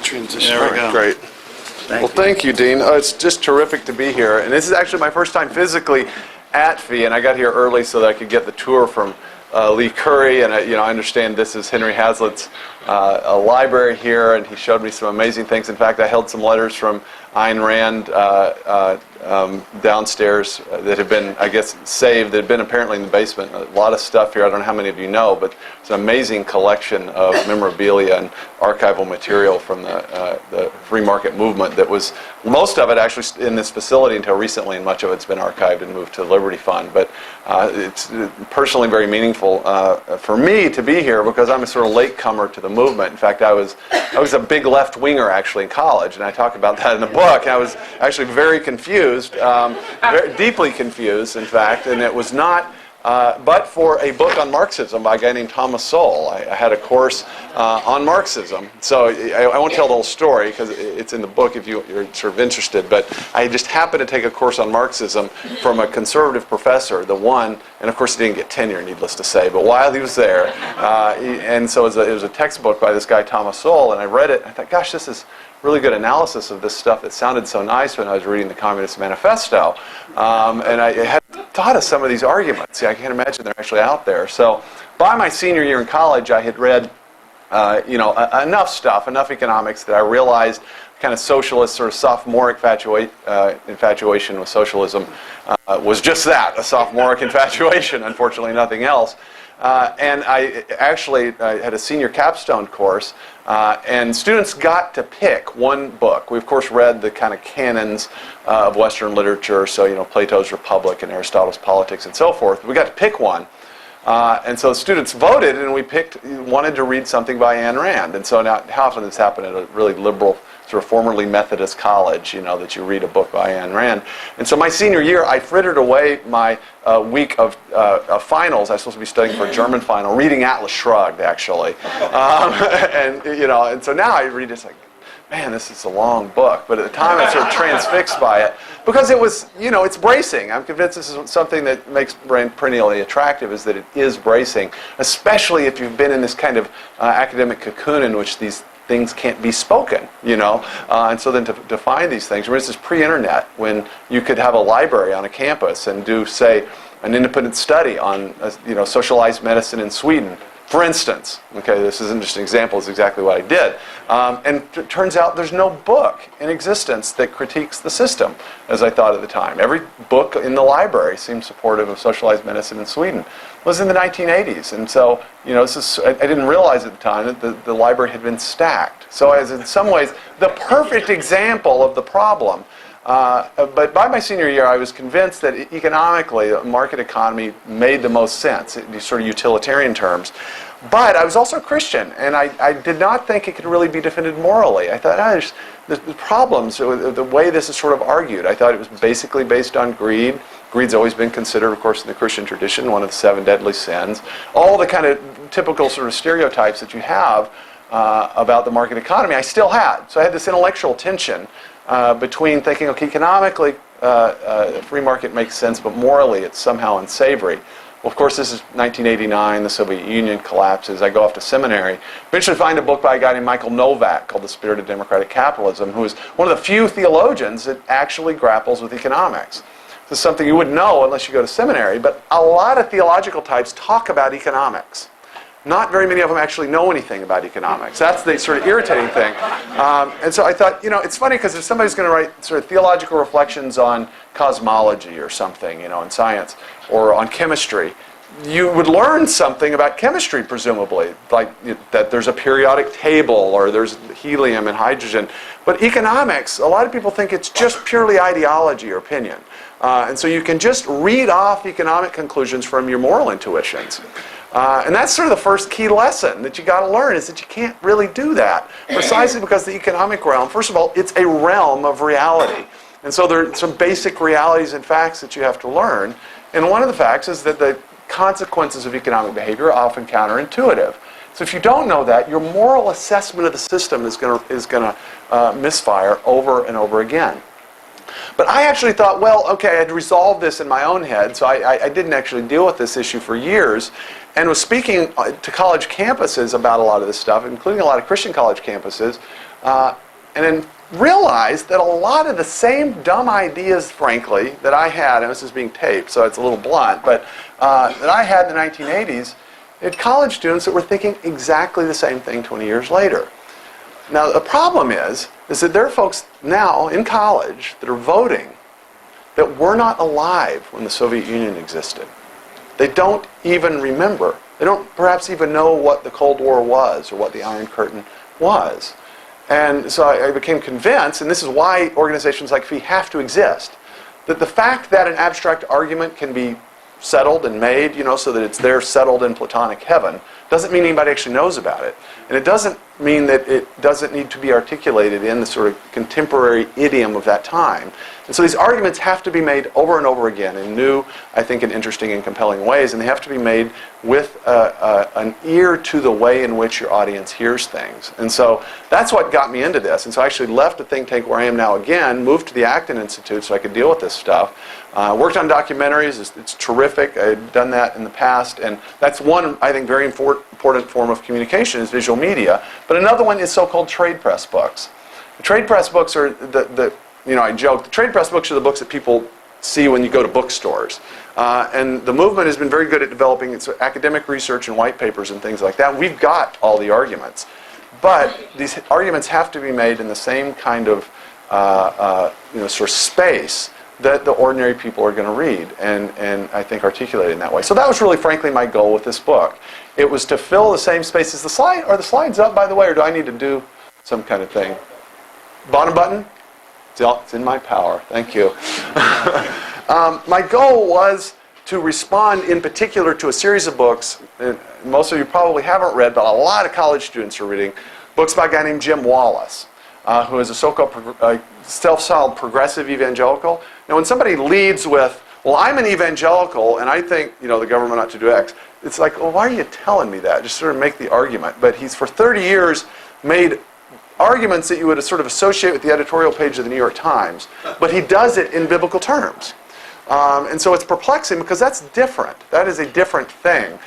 transition. There we go. Great. Thank you, Dean. It's just terrific to be here. And this is actually my first time physically at FEE, and I got here early so that I could get the tour from Lee Curry, and I understand this is Henry Hazlitt's a library here, and he showed me some amazing things. In fact, I held some letters from Ayn Rand downstairs that have been, I guess, saved, that have been apparently in the basement. A lot of stuff here. I don't know how many of you know, but it's an amazing collection of memorabilia and archival material from the free market movement that was, most of it actually in this facility until recently, and much of it's been archived and moved to the Liberty Fund. But it's personally very meaningful for me to be here because I'm a sort of latecomer to the movement. In fact, I was a big left-winger actually in college, and I talk about that in the book. I was actually very confused, very deeply confused, in fact, and it was not but for a book on Marxism by a guy named Thomas Sowell. I had a course on Marxism. So I won't tell the whole story because it's in the book if you're sort of interested, but I just happened to take a course on Marxism from a conservative professor, and of course he didn't get tenure, needless to say, but while he was there, and so it was a textbook by this guy Thomas Sowell, and I read it, and I thought, gosh, this is really good analysis of this stuff that sounded so nice when I was reading the Communist Manifesto. And I had thought of some of these arguments. I can't imagine they're actually out there. So by my senior year in college, I had read enough stuff, enough economics that I realized kind of socialist sort of sophomoric infatuation with socialism was just that, a sophomoric infatuation, unfortunately nothing else. And I actually had a senior capstone course, and students got to pick one book. We, of course, read the kind of canons of Western literature, so, Plato's Republic and Aristotle's Politics and so forth. We got to pick one. And so students voted, and we wanted to read something by Ayn Rand. And so now, how often does this happen at a really liberal, sort of formerly Methodist college, that you read a book by Ayn Rand? And so my senior year, I frittered away my week of finals. I was supposed to be studying for a German final, reading Atlas Shrugged, actually. And so now I read it, it's like, man, this is a long book. But at the time, I was sort of transfixed by it because it was, it's bracing. I'm convinced this is something that makes Rand perennially attractive, is that it is bracing, especially if you've been in this kind of academic cocoon in which these things can't be spoken, and so then to find these things. Remember, this is pre-internet, when you could have a library on a campus and do, say, an independent study on, socialized medicine in Sweden, for instance. Okay, this is an interesting example. It's exactly what I did. And it turns out there's no book in existence that critiques the system, as I thought at the time. Every book in the library seemed supportive of socialized medicine in Sweden. It was in the 1980s. And so, I didn't realize at the time that the library had been stacked. So as in some ways, the perfect example of the problem. But by my senior year, I was convinced that economically, a market economy made the most sense, in these sort of utilitarian terms. But I was also Christian, and I did not think it could really be defended morally. I thought, there's the problems, the way this is sort of argued. I thought it was basically based on greed. Greed's always been considered, of course, in the Christian tradition, one of the 7 deadly sins. All the kind of typical sort of stereotypes that you have about the market economy, I still had. So I had this intellectual tension between thinking, okay, economically, free market makes sense, but morally it's somehow unsavory. Well, of course, this is 1989, the Soviet Union collapses, I go off to seminary, eventually find a book by a guy named Michael Novak called The Spirit of Democratic Capitalism, who is one of the few theologians that actually grapples with economics. This is something you wouldn't know unless you go to seminary, but a lot of theological types talk about economics. Not very many of them actually know anything about economics. That's the sort of irritating thing. And so I thought, it's funny because if somebody's going to write sort of theological reflections on cosmology or something, in science, or on chemistry, you would learn something about chemistry, presumably, like that there's a periodic table or there's helium and hydrogen. But economics, a lot of people think it's just purely ideology or opinion. And so you can just read off economic conclusions from your moral intuitions. And that's sort of the first key lesson that you got to learn, is that you can't really do that, precisely because the economic realm, first of all, it's a realm of reality. And so there are some basic realities and facts that you have to learn. And one of the facts is that the consequences of economic behavior are often counterintuitive. So if you don't know that, your moral assessment of the system is going to misfire over and over again. But I actually thought, well, okay, I had resolved this in my own head, so I didn't actually deal with this issue for years, and was speaking to college campuses about a lot of this stuff, including a lot of Christian college campuses, and then realized that a lot of the same dumb ideas, frankly, that I had, and this is being taped, so it's a little blunt, but that I had in the 1980s, had college students that were thinking exactly the same thing 20 years later. Now, the problem is that there are folks now in college that are voting that were not alive when the Soviet Union existed. They don't even remember. They don't perhaps even know what the Cold War was or what the Iron Curtain was. And so I became convinced, and this is why organizations like FEE have to exist, that the fact that an abstract argument can be settled and made, so that it's there settled in Platonic heaven, doesn't mean anybody actually knows about it. And it doesn't mean that it doesn't need to be articulated in the sort of contemporary idiom of that time. And so these arguments have to be made over and over again in new, I think, and interesting and compelling ways, and they have to be made with an ear to the way in which your audience hears things. And so that's what got me into this. And so I actually left a think tank where I am now again, moved to the Acton Institute so I could deal with this stuff. Worked on documentaries. It's terrific. I had done that in the past, and that's one, I think, very important form of communication is visual media. But another one is so-called trade press books. The trade press books are I joke, the trade press books are the books that people see when you go to bookstores. And the movement has been very good at developing its academic research and white papers and things like that. We've got all the arguments. But these arguments have to be made in the same kind of sort of space that the ordinary people are going to read, and I think articulate in that way. So that was really, frankly, my goal with this book. It was to fill the same space as the slide. Are the slides up, by the way, or do I need to do some kind of thing? Bottom button? It's in my power. Thank you. My goal was to respond in particular to a series of books, and most of you probably haven't read, but a lot of college students are reading, books by a guy named Jim Wallace, who is a so-called self-styled progressive evangelical. Now, when somebody leads with, well, I'm an evangelical, and I think the government ought to do X, it's like, well, why are you telling me that? Just sort of make the argument. But he's, for 30 years, made arguments that you would sort of associate with the editorial page of the New York Times, but he does it in biblical terms. And so it's perplexing because that's different. That is a different thing.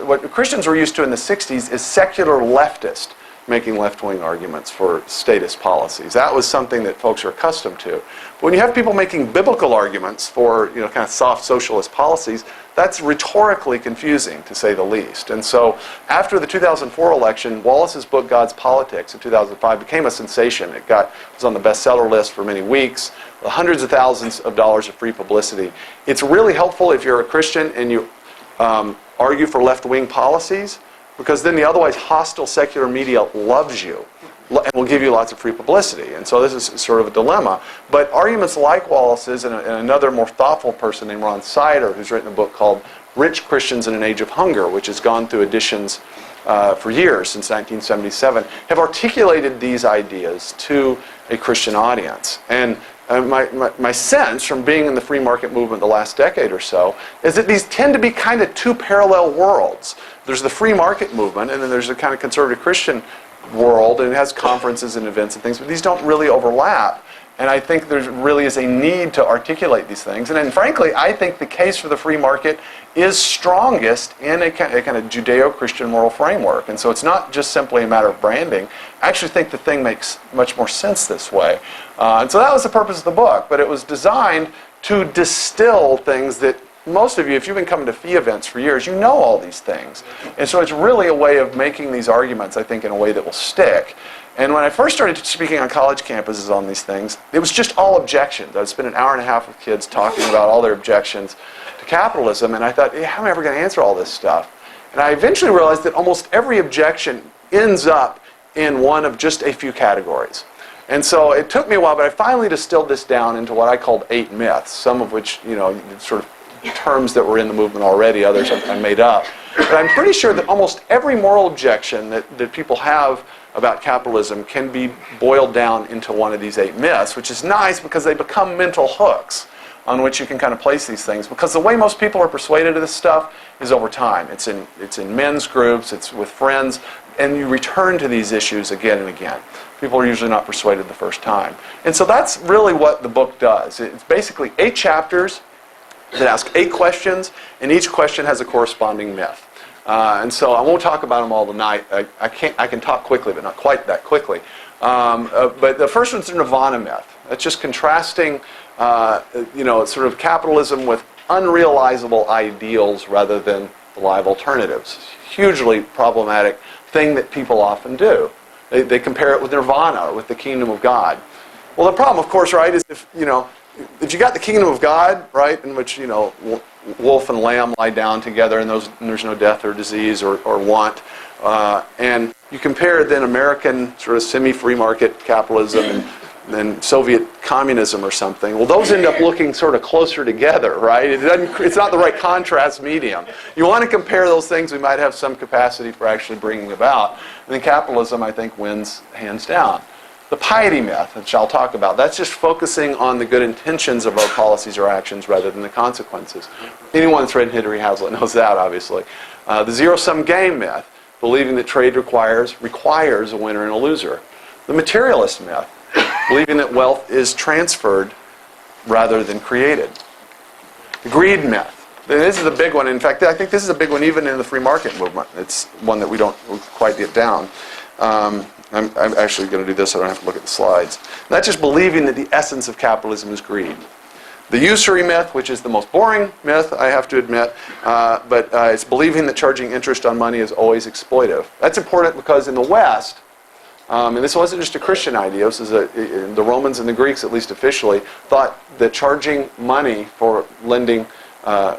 What Christians were used to in the 60s is secular leftist making left-wing arguments for statist policies. That was something that folks are accustomed to. But when you have people making biblical arguments for kind of soft socialist policies, that's rhetorically confusing, to say the least. And so after the 2004 election, Wallace's book, God's Politics, in 2005 became a sensation. It was on the bestseller list for many weeks, hundreds of thousands of dollars of free publicity. It's really helpful if you're a Christian and you argue for left-wing policies, because then the otherwise hostile secular media loves you and will give you lots of free publicity. And so this is sort of a dilemma. But arguments like Wallace's and another more thoughtful person named Ron Sider, who's written a book called Rich Christians in an Age of Hunger, which has gone through editions for years, since 1977, have articulated these ideas to a Christian audience. And my sense from being in the free market movement the last decade or so is that these tend to be kind of two parallel worlds. There's the free market movement, and then there's a kind of conservative Christian world, and it has conferences and events and things, but these don't really overlap. And I think there really is a need to articulate these things. And then, frankly, I think the case for the free market is strongest in a kind of Judeo-Christian moral framework. And so it's not just simply a matter of branding. I actually think the thing makes much more sense this way. And so that was the purpose of the book. But it was designed to distill things that most of you, if you've been coming to FEE events for years, you know all these things. And so it's really a way of making these arguments, I think, in a way that will stick. And when I first started speaking on college campuses on these things, it was just all objections. I'd spend an hour and a half with kids talking about all their objections to capitalism, and I thought, hey, how am I ever going to answer all this stuff? And I eventually realized that almost every objection ends up in one of just a few categories. And so it took me a while, but I finally distilled this down into what I called 8 myths, some of which, sort of terms that were in the movement already, others I made up. But I'm pretty sure that almost every moral objection that people have about capitalism can be boiled down into one of these 8 myths, which is nice because they become mental hooks on which you can kind of place these things. Because the way most people are persuaded of this stuff is over time. It's in men's groups, it's with friends, and you return to these issues again and again. People are usually not persuaded the first time. And so that's really what the book does. It's basically 8 chapters that ask 8 questions, and each question has a corresponding myth. And so I won't talk about them all tonight. I can talk quickly, but not quite that quickly. But the first one's the nirvana myth. That's just contrasting, sort of capitalism with unrealizable ideals rather than live alternatives. Hugely problematic thing that people often do. They compare it with nirvana, or with the kingdom of God. Well, the problem, of course, right, is if you got the kingdom of God, right, in which, wolf and lamb lie down together and there's no death or disease or want, and you compare then American sort of semi-free market capitalism and then Soviet communism or something, well, those end up looking sort of closer together, right? It's not the right contrast medium. You want to compare those things we might have some capacity for actually bringing about. And then capitalism, I think, wins hands down. The piety myth, which I'll talk about, that's just focusing on the good intentions of our policies or actions rather than the consequences. Anyone that's read Henry Hazlitt knows that, obviously. The zero-sum game myth, believing that trade requires a winner and a loser. The materialist myth, believing that wealth is transferred rather than created. The greed myth. This is a big one. In fact, I think this is a big one even in the free market movement. It's one that we don't quite get down. I'm actually going to do this so I don't have to look at the slides. That's just believing that the essence of capitalism is greed. The usury myth, which is the most boring myth, I have to admit, but it's believing that charging interest on money is always exploitive. That's important because in the West, and this wasn't just a Christian idea, this is the Romans and the Greeks, at least officially, thought that charging money for lending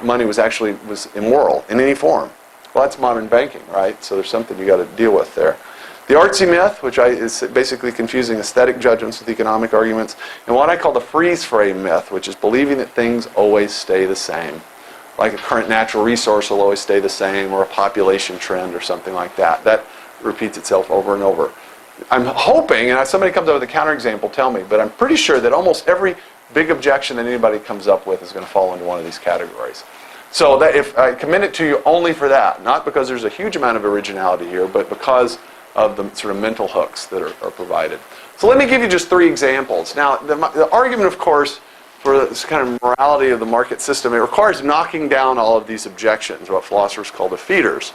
money was immoral in any form. Well, that's modern banking, right? So there's something you got to deal with there. The artsy myth, which is basically confusing aesthetic judgments with economic arguments, and what I call the freeze frame myth, which is believing that things always stay the same. Like a current natural resource will always stay the same, or a population trend or something like that. That repeats itself over and over. I'm hoping, and if somebody comes up with a counterexample, tell me, but I'm pretty sure that almost every big objection that anybody comes up with is going to fall into one of these categories. So that if I commend it to you only for that, not because there's a huge amount of originality here, but because of the sort of mental hooks that are provided. So let me give you just 3 examples. Now, the argument, of course, for this kind of morality of the market system, it requires knocking down all of these objections, what philosophers call defeaters.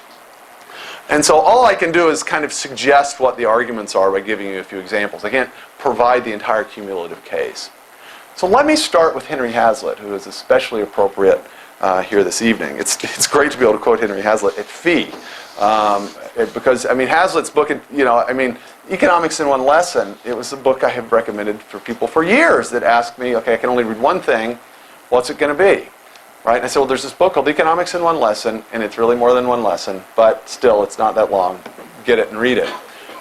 And so all I can do is kind of suggest what the arguments are by giving you a few examples. I can't provide the entire cumulative case. So let me start with Henry Hazlitt, who is especially appropriate here this evening. It's great to be able to quote Henry Hazlitt at fee. Because, Hazlitt's book, Economics in One Lesson, it was a book I have recommended for people for years that ask me, okay, I can only read one thing, what's it going to be? Right? And I said, well, there's this book called Economics in One Lesson, and it's really more than one lesson, but still, it's not that long. Get it and read it.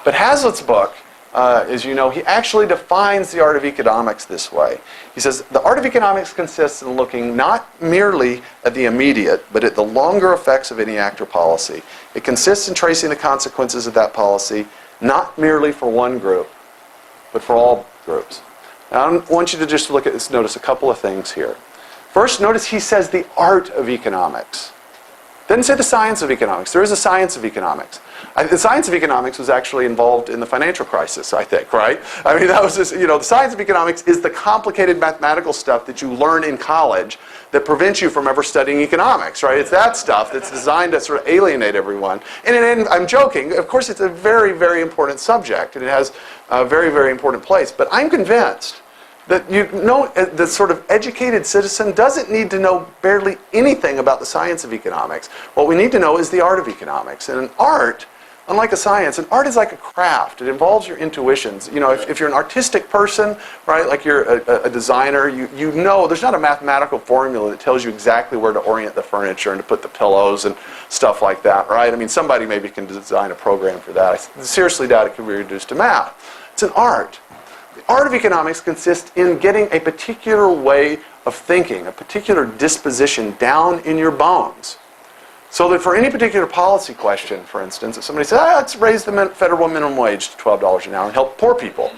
But Hazlitt's book, as you know, he actually defines the art of economics this way. He says, the art of economics consists in looking not merely at the immediate, but at the longer effects of any act or policy. It consists in tracing the consequences of that policy, not merely for one group, but for all groups. Now, I want you to just look at this, notice a couple of things here. First, notice he says the art of economics. Doesn't say the science of economics. There is a science of economics. The science of economics was actually involved in the financial crisis, I think, right? That was just, the science of economics is the complicated mathematical stuff that you learn in college that prevents you from ever studying economics, right? It's that stuff that's designed to sort of alienate everyone. And I'm joking. Of course, it's a very, very important subject, and it has a very, very important place. But I'm convinced that the sort of educated citizen doesn't need to know barely anything about the science of economics. What we need to know is the art of economics. And an art, unlike a science, an art is like a craft. It involves your intuitions. If you're an artistic person, right, like you're a designer, you know there's not a mathematical formula that tells you exactly where to orient the furniture and to put the pillows and stuff like that, right? Somebody maybe can design a program for that. I seriously doubt it can be reduced to math. It's an art. The art of economics consists in getting a particular way of thinking, a particular disposition down in your bones. So that for any particular policy question, for instance, if somebody says, let's raise the federal minimum wage to $12 an hour and help poor people,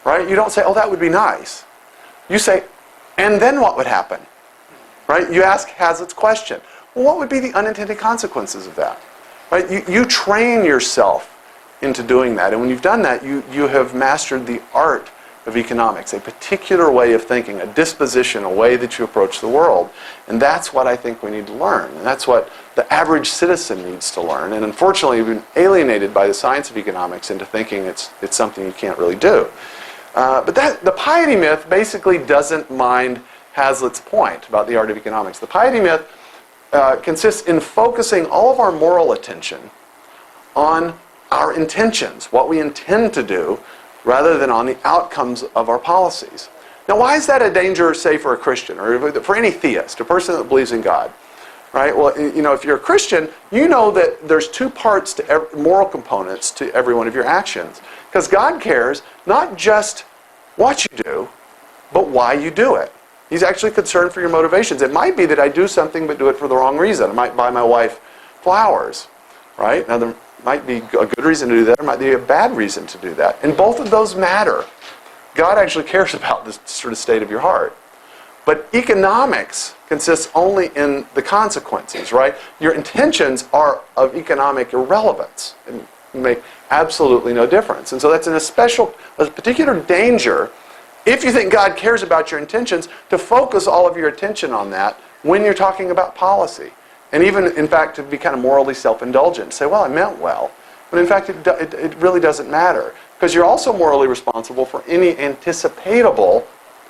right? You don't say, oh, that would be nice. You say, and then what would happen? Right? You ask Hazlitt's question. Well, what would be the unintended consequences of that? Right? You train yourself into doing that. And when you've done that, you have mastered the art of economics, a particular way of thinking, a disposition, a way that you approach the world. And that's what I think we need to learn. And that's what the average citizen needs to learn. And unfortunately, we've been alienated by the science of economics into thinking it's something you can't really do. But the piety myth basically doesn't mind Hazlitt's point about the art of economics. The piety myth consists in focusing all of our moral attention on our intentions, what we intend to do, rather than on the outcomes of our policies. Now, why is that a danger, say, for a Christian, or for any theist, a person that believes in God? Right? Well, if you're a Christian, you know that there's two parts to moral components to every one of your actions. Because God cares not just what you do, but why you do it. He's actually concerned for your motivations. It might be that I do something but do it for the wrong reason. I might buy my wife flowers, right? Now, there might be a good reason to do that. There might be a bad reason to do that. And both of those matter. God actually cares about this sort of state of your heart. But economics consists only in the consequences, right? Your intentions are of economic irrelevance and make absolutely no difference. And so that's a particular danger, if you think God cares about your intentions, to focus all of your attention on that when you're talking about policy. And even, in fact, to be kind of morally self-indulgent. Say, well, I meant well. But in fact, it really doesn't matter. Because you're also morally responsible for any anticipatable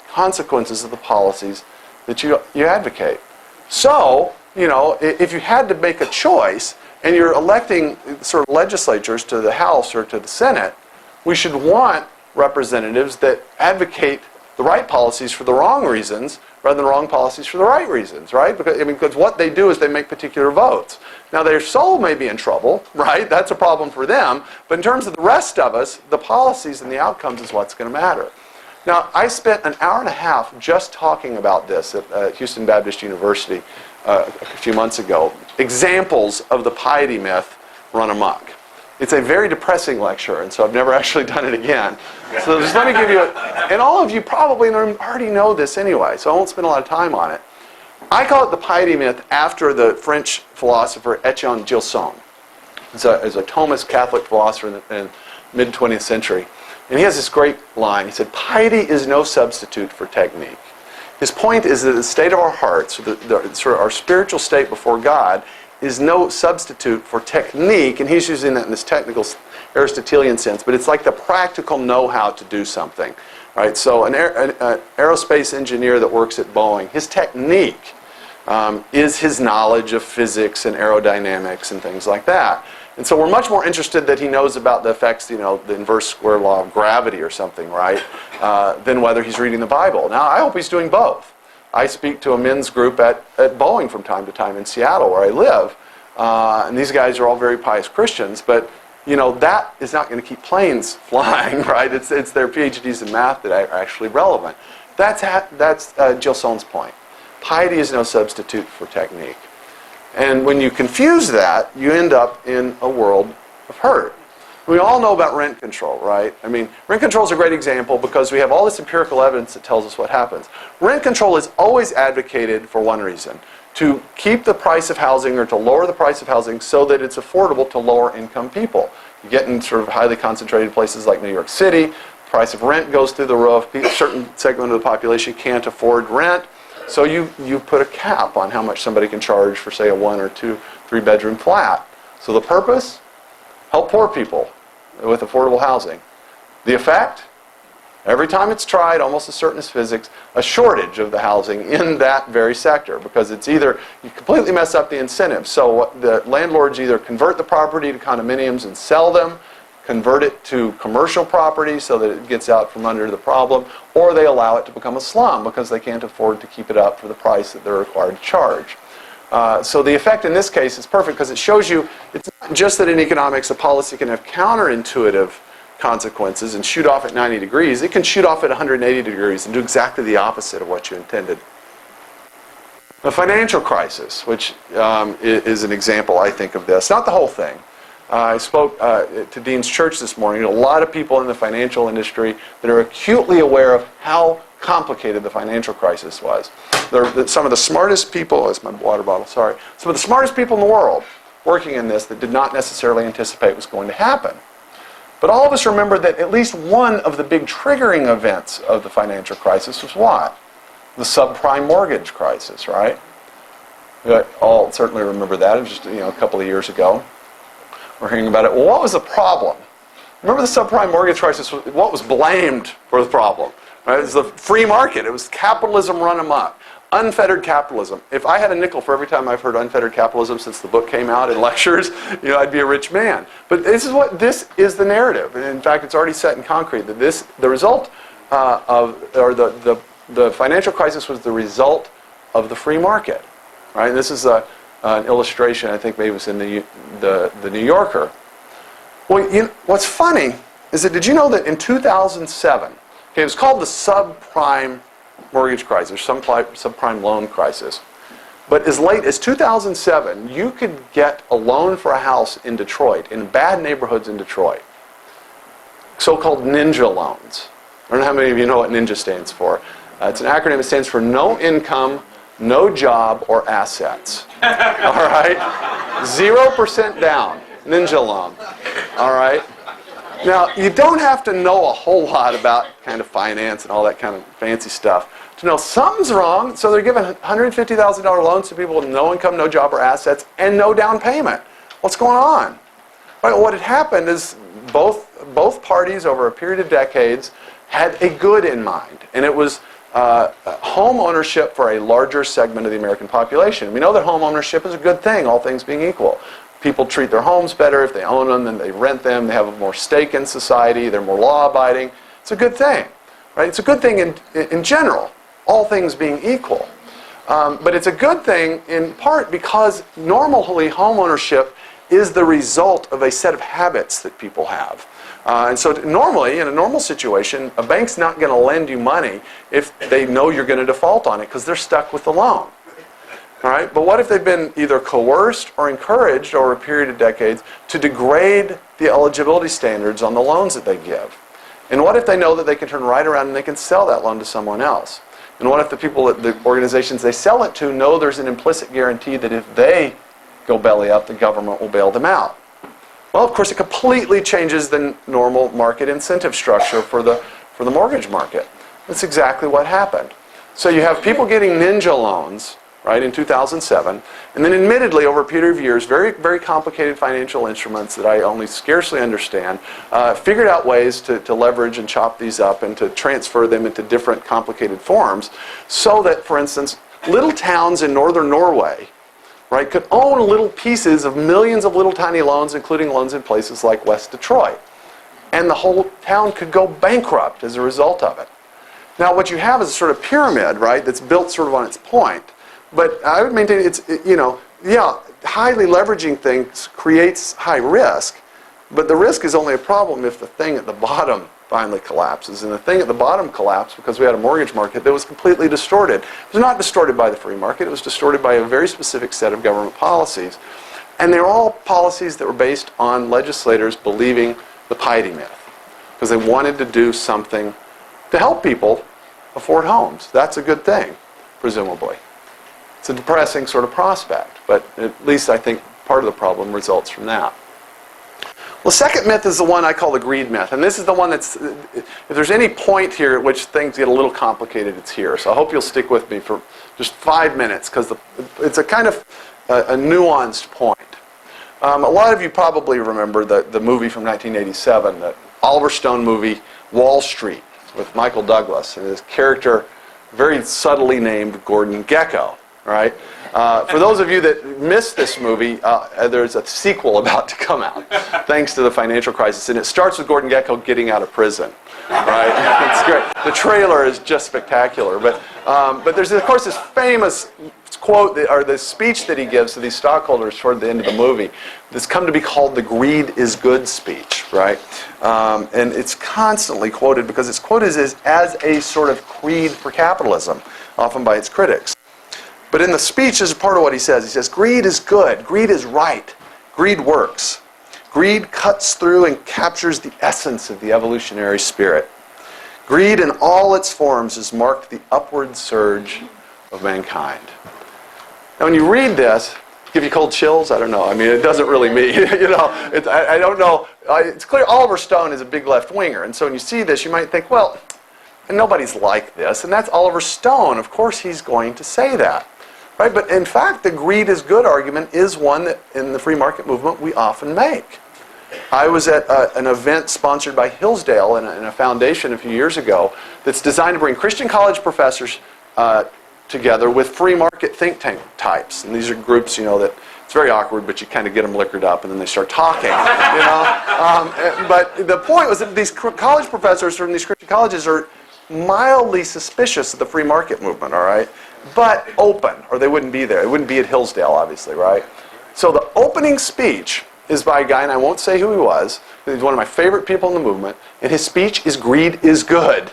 consequences of the policies that you advocate. So, if you had to make a choice, and you're electing sort of legislatures to the House or to the Senate, we should want representatives that advocate the right policies for the wrong reasons rather than wrong policies for the right reasons, right? Because what they do is they make particular votes. Now, their soul may be in trouble, right? That's a problem for them. But in terms of the rest of us, the policies and the outcomes is what's going to matter. Now, I spent an hour and a half just talking about this at Houston Baptist University a few months ago. Examples of the piety myth run amok. It's a very depressing lecture, and so I've never actually done it again. So just let me give you and all of you probably already know this anyway, so I won't spend a lot of time on it. I call it the piety myth after the French philosopher Etienne Gilson. He's a Thomist Catholic philosopher in the mid-20th century. And he has this great line. He said, piety is no substitute for technique. His point is that the state of our hearts, sort of our spiritual state before God, is no substitute for technique, and he's using that in this technical Aristotelian sense, but it's like the practical know-how to do something. Right? So an aerospace engineer that works at Boeing, his technique is his knowledge of physics and aerodynamics and things like that. And so we're much more interested that he knows about the effects, the inverse square law of gravity or something, right, than whether he's reading the Bible. Now, I hope he's doing both. I speak to a men's group at Boeing from time to time in Seattle, where I live, and these guys are all very pious Christians, but that is not going to keep planes flying, right? It's their PhDs in math that are actually relevant. That's Gilson's point. Piety is no substitute for technique. And when you confuse that, you end up in a world of hurt. We all know about rent control, right? Rent control is a great example because we have all this empirical evidence that tells us what happens. Rent control is always advocated for one reason: to keep the price of housing or to lower the price of housing so that it's affordable to lower income people. You get in sort of highly concentrated places like New York City, the price of rent goes through the roof, a certain segment of the population can't afford rent, so you put a cap on how much somebody can charge for, say, a 1 or 2, 3-bedroom flat. So the purpose? Help poor people with affordable housing. The effect? Every time it's tried, almost as certain as physics, a shortage of the housing in that very sector, because it's either you completely mess up the incentives. So the landlords either convert the property to condominiums and sell them, convert it to commercial property so that it gets out from under the problem, or they allow it to become a slum because they can't afford to keep it up for the price that they're required to charge. So the effect in this case is perfect because it shows you it's not just that in economics a policy can have counterintuitive consequences and shoot off at 90 degrees. It can shoot off at 180 degrees and do exactly the opposite of what you intended. The financial crisis, which is an example, I think, of this. Not the whole thing. I spoke to Dean's Church this morning. A lot of people in the financial industry that are acutely aware of how complicated the financial crisis was. They're some of the smartest people, that's my water bottle, sorry. Some of the smartest people in the world working in this that did not necessarily anticipate was going to happen. But all of us remember that at least one of the big triggering events of the financial crisis was what? The subprime mortgage crisis, right? We all certainly remember that. It was just a couple of years ago. We're hearing about it. Well, what was the problem? Remember the subprime mortgage crisis? What was blamed for the problem? Right? It was the free market. It was capitalism run amok. Unfettered capitalism. If I had a nickel for every time I've heard unfettered capitalism since the book came out in lectures, I'd be a rich man. But this is the narrative. And in fact, it's already set in concrete that the result the financial crisis was the result of the free market. Right? And this is an illustration. I think maybe it was in the New Yorker. Well, what's funny is that did you know that in 2007, it was called the subprime mortgage crisis, subprime loan crisis. But as late as 2007, you could get a loan for a house in Detroit, in bad neighborhoods in Detroit, so-called ninja loans. I don't know how many of you know what ninja stands for. It's an acronym that stands for no income, no job, or assets. All right? 0% down, ninja loan. All right? Now, you don't have to know a whole lot about kind of finance and all that kind of fancy stuff to know something's wrong. So they're giving $150,000 loans to people with no income, no job, or assets, and no down payment. What's going on? Right, what had happened is both parties over a period of decades had a good in mind, and it was home ownership for a larger segment of the American population. We know that home ownership is a good thing, all things being equal. People treat their homes better if they own them than they rent them. They have a more stake in society. They're more law-abiding. It's a good thing, right? It's a good thing in general, all things being equal. But it's a good thing in part because normally home ownership is the result of a set of habits that people have. And so normally, in a normal situation, a bank's not going to lend you money if they know you're going to default on it because they're stuck with the loan. All right? But what if they've been either coerced or encouraged over a period of decades to degrade the eligibility standards on the loans that they give? And what if they know that they can turn right around and they can sell that loan to someone else? And what if the organizations they sell it to know there's an implicit guarantee that if they go belly up, the government will bail them out? Well, of course, it completely changes the normal market incentive structure for the mortgage market. That's exactly what happened. So you have people getting ninja loans, right, in 2007, and then admittedly, over a period of years, very, very complicated financial instruments that I only scarcely understand, figured out ways to leverage and chop these up and to transfer them into different complicated forms so that, for instance, little towns in northern Norway, right, could own little pieces of millions of little tiny loans, including loans in places like West Detroit. And the whole town could go bankrupt as a result of it. Now, what you have is a sort of pyramid, right, that's built sort of on its point. But I would maintain highly leveraging things creates high risk, but the risk is only a problem if the thing at the bottom finally collapses. And the thing at the bottom collapsed because we had a mortgage market that was completely distorted. It was not distorted by the free market. It was distorted by a very specific set of government policies. And they're all policies that were based on legislators believing the piety myth because they wanted to do something to help people afford homes. That's a good thing, presumably. It's a depressing sort of prospect, but at least I think part of the problem results from that. Well, the second myth is the one I call the greed myth, and this is the one that's, if there's any point here at which things get a little complicated, it's here. So I hope you'll stick with me for just 5 minutes, because it's a kind of a nuanced point. A lot of you probably remember the movie from 1987, the Oliver Stone movie, Wall Street, with Michael Douglas, and his character, very subtly named Gordon Gekko. Right? For those of you that missed this movie, there's a sequel about to come out, thanks to the financial crisis, and it starts with Gordon Gekko getting out of prison. Right? It's great. The trailer is just spectacular, but there's of course this famous quote or the speech that he gives to these stockholders toward the end of the movie. That's come to be called the "Greed is Good" speech, right? And it's constantly quoted because it's quoted as a sort of creed for capitalism, often by its critics. But in the speech, is part of what he says, greed is good, greed is right, greed works. Greed cuts through and captures the essence of the evolutionary spirit. Greed in all its forms has marked the upward surge of mankind. Now when you read this, Give you cold chills? I don't know. I mean, it doesn't really mean, I don't know. It's clear Oliver Stone is a big left-winger. And so when you see this, you might think, well, nobody's like this. And that's Oliver Stone. Of course he's going to say that. Right? But in fact, the greed is good argument is one that in the free market movement we often make. I was at an event sponsored by Hillsdale in a foundation a few years ago that's designed to bring Christian college professors together with free market think tank types. And these are groups, that it's very awkward, but you kind of get them liquored up and then they start talking. But the point was that these college professors from these Christian colleges are mildly suspicious of the free market movement, all right? But open, or they wouldn't be there. They wouldn't be at Hillsdale, obviously, right? So the opening speech is by a guy, and I won't say who he was. He's one of my favorite people in the movement, and his speech is "Greed is good,"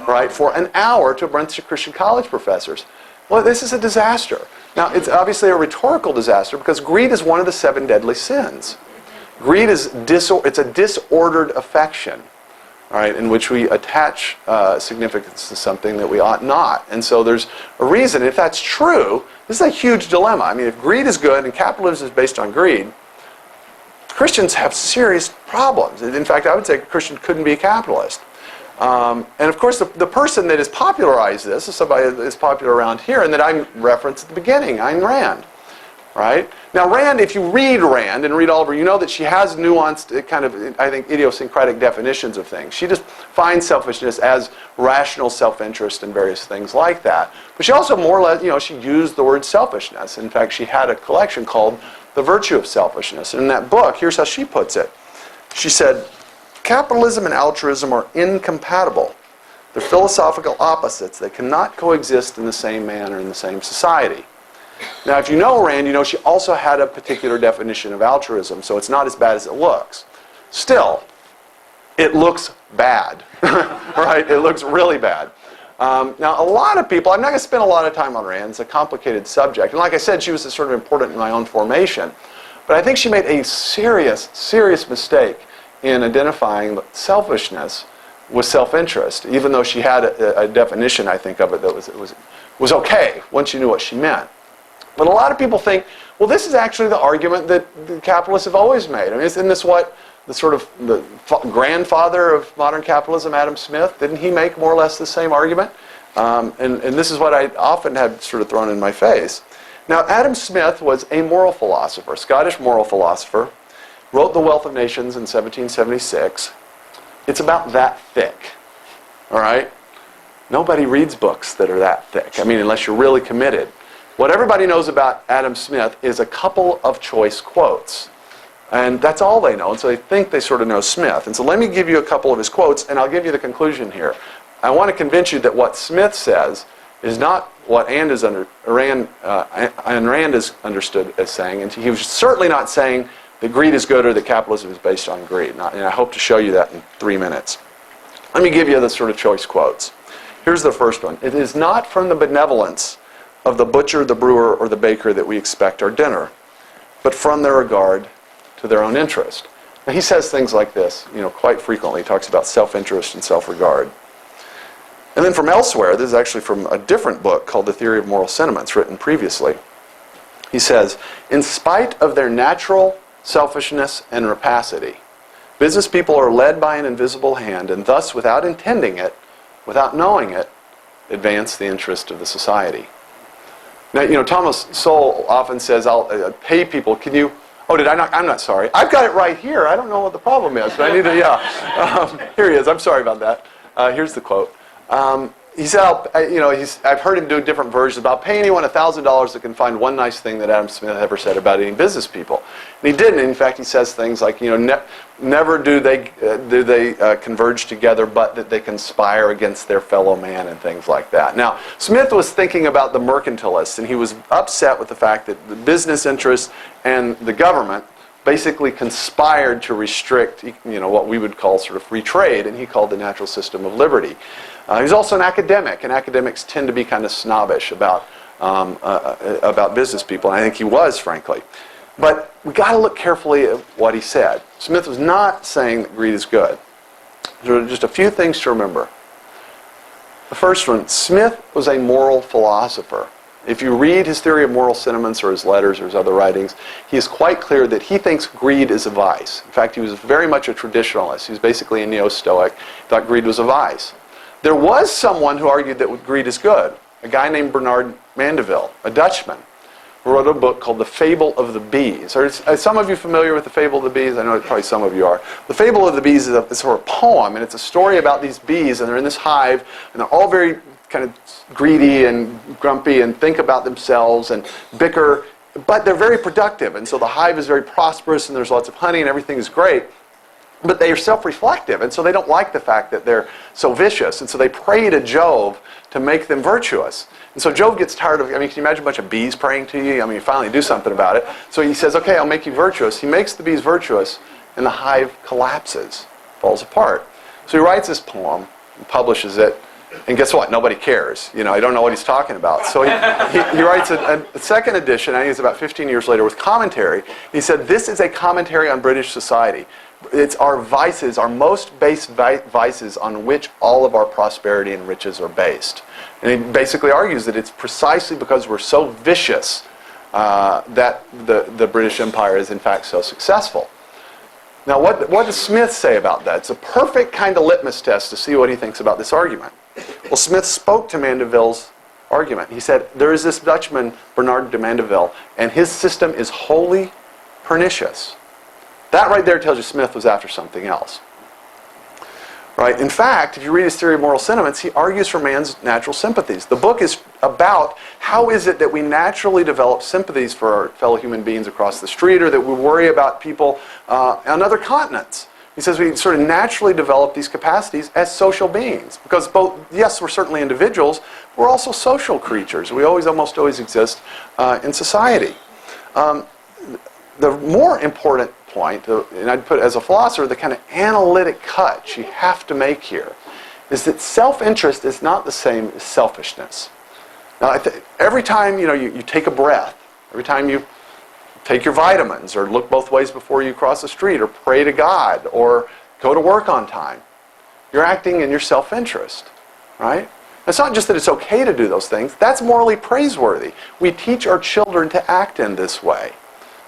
right? For an hour to a bunch of Christian college professors. Well, this is a disaster. Now, it's obviously a rhetorical disaster because greed is one of the 7 deadly sins. Greed is it's a disordered affection, all right, in which we attach significance to something that we ought not. And so there's a reason. If that's true, this is a huge dilemma. I mean, if greed is good and capitalism is based on greed, Christians have serious problems. In fact, I would say a Christian couldn't be a capitalist. And of course, the person that has popularized this is somebody that is popular around here and that I referenced at the beginning, Ayn Rand. Right? Now, Rand, if you read Rand and read Oliver, you know that she has nuanced, kind of, I think, idiosyncratic definitions of things. She just finds selfishness as rational self-interest and various things like that. But she also more or less, she used the word selfishness. In fact, she had a collection called The Virtue of Selfishness. And in that book, here's how she puts it. She said, capitalism and altruism are incompatible. They're philosophical opposites. They cannot coexist in the same man or in the same society. Now, if you know Rand, you know she also had a particular definition of altruism, so it's not as bad as it looks. Still, it looks bad, right? It looks really bad. Now, a lot of people, I'm not going to spend a lot of time on Rand. It's a complicated subject. And like I said, she was sort of important in my own formation. But I think she made a serious, serious mistake in identifying selfishness with self-interest, even though she had a definition, I think, of it that was okay once you knew what she meant. But a lot of people think, well, this is actually the argument that the capitalists have always made. I mean, isn't this what the grandfather of modern capitalism, Adam Smith, didn't he make more or less the same argument? And this is what I often had sort of thrown in my face. Now, Adam Smith was a moral philosopher, Scottish moral philosopher, wrote The Wealth of Nations in 1776. It's about that thick, all right? Nobody reads books that are that thick, I mean, unless you're really committed. What everybody knows about Adam Smith is a couple of choice quotes. And that's all they know, and so they think they sort of know Smith. And so let me give you a couple of his quotes, and I'll give you the conclusion here. I want to convince you that what Smith says is not what Ayn Rand is understood as saying, and he was certainly not saying that greed is good or that capitalism is based on greed. And I hope to show you that in 3 minutes. Let me give you the sort of choice quotes. Here's the first one. It is not from the benevolence of the butcher, the brewer, or the baker that we expect our dinner, but from their regard to their own interest. Now, he says things like this, quite frequently. He talks about self-interest and self-regard. And then from elsewhere, this is actually from a different book called The Theory of Moral Sentiments, written previously. He says, in spite of their natural selfishness and rapacity, business people are led by an invisible hand, and thus, without intending it, without knowing it, advance the interest of the society. Now, Thomas Sowell often says, I'll pay people, can you... Oh, did I not? I'm not sorry. I've got it right here. I don't know what the problem is, but I need to, here he is. I'm sorry about that. Here's the quote. He said, I've heard him do different versions about pay anyone $1,000 that can find one nice thing that Adam Smith ever said about any business people. And he didn't. In fact, he says things like, never do they converge together, but that they conspire against their fellow man and things like that. Now, Smith was thinking about the mercantilists, and he was upset with the fact that the business interests and the government basically conspired to restrict, what we would call sort of free trade, and he called the natural system of liberty. He was also an academic, and academics tend to be kind of snobbish about business people, and I think he was, frankly. But we got to look carefully at what he said. Smith was not saying that greed is good. There are just a few things to remember. The first one, Smith was a moral philosopher. If you read his theory of moral sentiments or his letters or his other writings, he is quite clear that he thinks greed is a vice. In fact, he was very much a traditionalist. He was basically a neo-Stoic. He thought greed was a vice. There was someone who argued that greed is good, a guy named Bernard Mandeville, a Dutchman, who wrote a book called The Fable of the Bees. Are some of you familiar with The Fable of the Bees? I know probably some of you are. The Fable of the Bees is a sort of poem, and it's a story about these bees, and they're in this hive, and they're all very kind of greedy and grumpy and think about themselves and bicker, but they're very productive, and so the hive is very prosperous, and there's lots of honey, and everything is great. But they are self-reflective, and so they don't like the fact that they're so vicious, and so they pray to Jove to make them virtuous. And so Jove gets tired of, can you imagine a bunch of bees praying to you? You finally do something about it. So he says, okay, I'll make you virtuous. He makes the bees virtuous, and the hive collapses, falls apart. So he writes this poem and publishes it, and guess what? Nobody cares. I don't know what he's talking about. So he writes a second edition, I think it's about 15 years later, with commentary. He said, this is a commentary on British society. It's our vices, our most base vices on which all of our prosperity and riches are based. And he basically argues that it's precisely because we're so vicious that the British Empire is in fact so successful. Now what does Smith say about that? It's a perfect kind of litmus test to see what he thinks about this argument. Well, Smith spoke to Mandeville's argument. He said, there is this Dutchman, Bernard de Mandeville, and his system is wholly pernicious. That right there tells you Smith was after something else. Right? In fact, if you read his theory of moral sentiments, he argues for man's natural sympathies. The book is about how is it that we naturally develop sympathies for our fellow human beings across the street, or that we worry about people on other continents. He says we sort of naturally develop these capacities as social beings. Because both, yes, we're certainly individuals, we're also social creatures. We almost always exist in society. The more important point, and I'd put as a philosopher, the kind of analytic cut you have to make here, is that self-interest is not the same as selfishness. Now, every time you take a breath, every time you take your vitamins, or look both ways before you cross the street, or pray to God, or go to work on time, you're acting in your self-interest, right? It's not just that it's okay to do those things, that's morally praiseworthy. We teach our children to act in this way.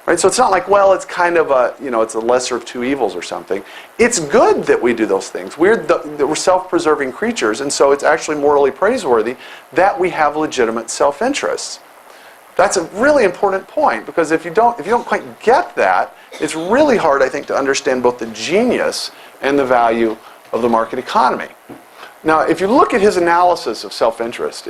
Right? So it's not like, well, it's kind of it's a lesser of two evils or something. It's good that we do those things. We're self-preserving creatures, and so it's actually morally praiseworthy that we have legitimate self-interests. That's a really important point, because if you don't quite get that, it's really hard, I think, to understand both the genius and the value of the market economy. Now, if you look at his analysis of self-interest,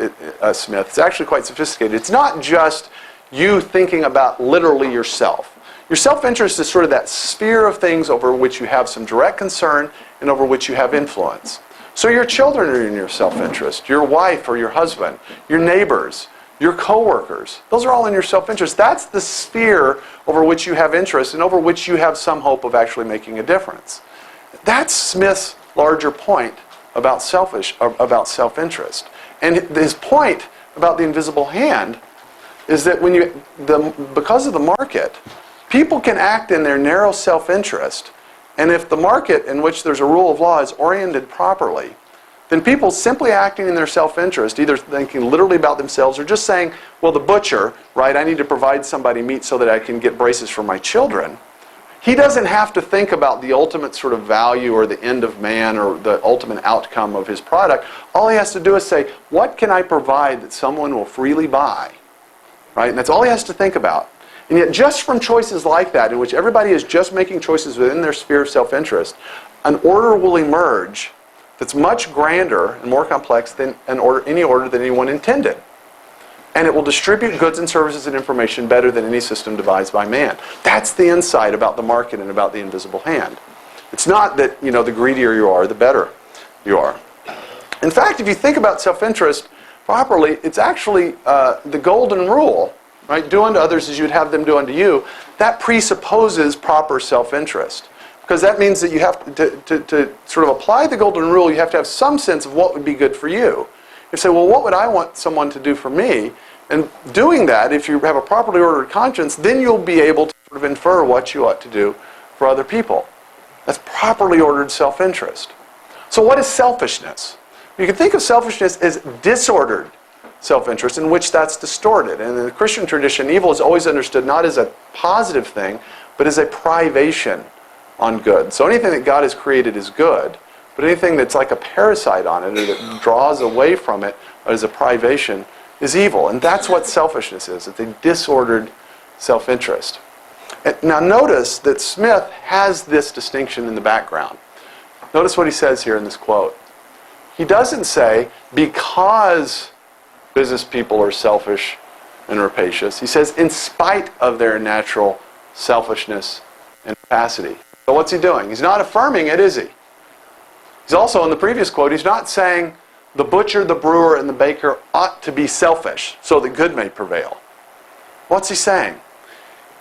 Smith, it's actually quite sophisticated. It's not just you thinking about literally yourself. Your self-interest is sort of that sphere of things over which you have some direct concern and over which you have influence. So your children are in your self-interest, your wife or your husband, your neighbors, your coworkers. Those are all in your self-interest. That's the sphere over which you have interest and over which you have some hope of actually making a difference. That's Smith's larger point about self-interest. And his point about the invisible hand is that because of the market, people can act in their narrow self-interest, and if the market in which there's a rule of law is oriented properly, then people simply acting in their self-interest, either thinking literally about themselves or just saying, well, the butcher, right, I need to provide somebody meat so that I can get braces for my children. He doesn't have to think about the ultimate sort of value or the end of man or the ultimate outcome of his product. All he has to do is say, what can I provide that someone will freely buy? Right? And that's all he has to think about. And yet just from choices like that, in which everybody is just making choices within their sphere of self-interest, an order will emerge that's much grander and more complex than any order that anyone intended. And it will distribute goods and services and information better than any system devised by man. That's the insight about the market and about the invisible hand. It's not that, the greedier you are, the better you are. In fact, if you think about self-interest properly, it's actually the golden rule, right? Do unto others as you'd have them do unto you. That presupposes proper self-interest. Because that means that you have to sort of apply the golden rule, you have to have some sense of what would be good for you. You say, well, what would I want someone to do for me? And doing that, if you have a properly ordered conscience, then you'll be able to sort of infer what you ought to do for other people. That's properly ordered self-interest. So what is selfishness? You can think of selfishness as disordered self-interest in which that's distorted. And in the Christian tradition, evil is always understood not as a positive thing, but as a privation on good. So anything that God has created is good, but anything that's like a parasite on it or that draws away from it as a privation is evil. And that's what selfishness is. It's a disordered self-interest. Now notice that Smith has this distinction in the background. Notice what he says here in this quote. He doesn't say, because business people are selfish and rapacious. He says, in spite of their natural selfishness and capacity. So what's he doing? He's not affirming it, is he? He's also, in the previous quote, he's not saying the butcher, the brewer, and the baker ought to be selfish so that good may prevail. What's he saying?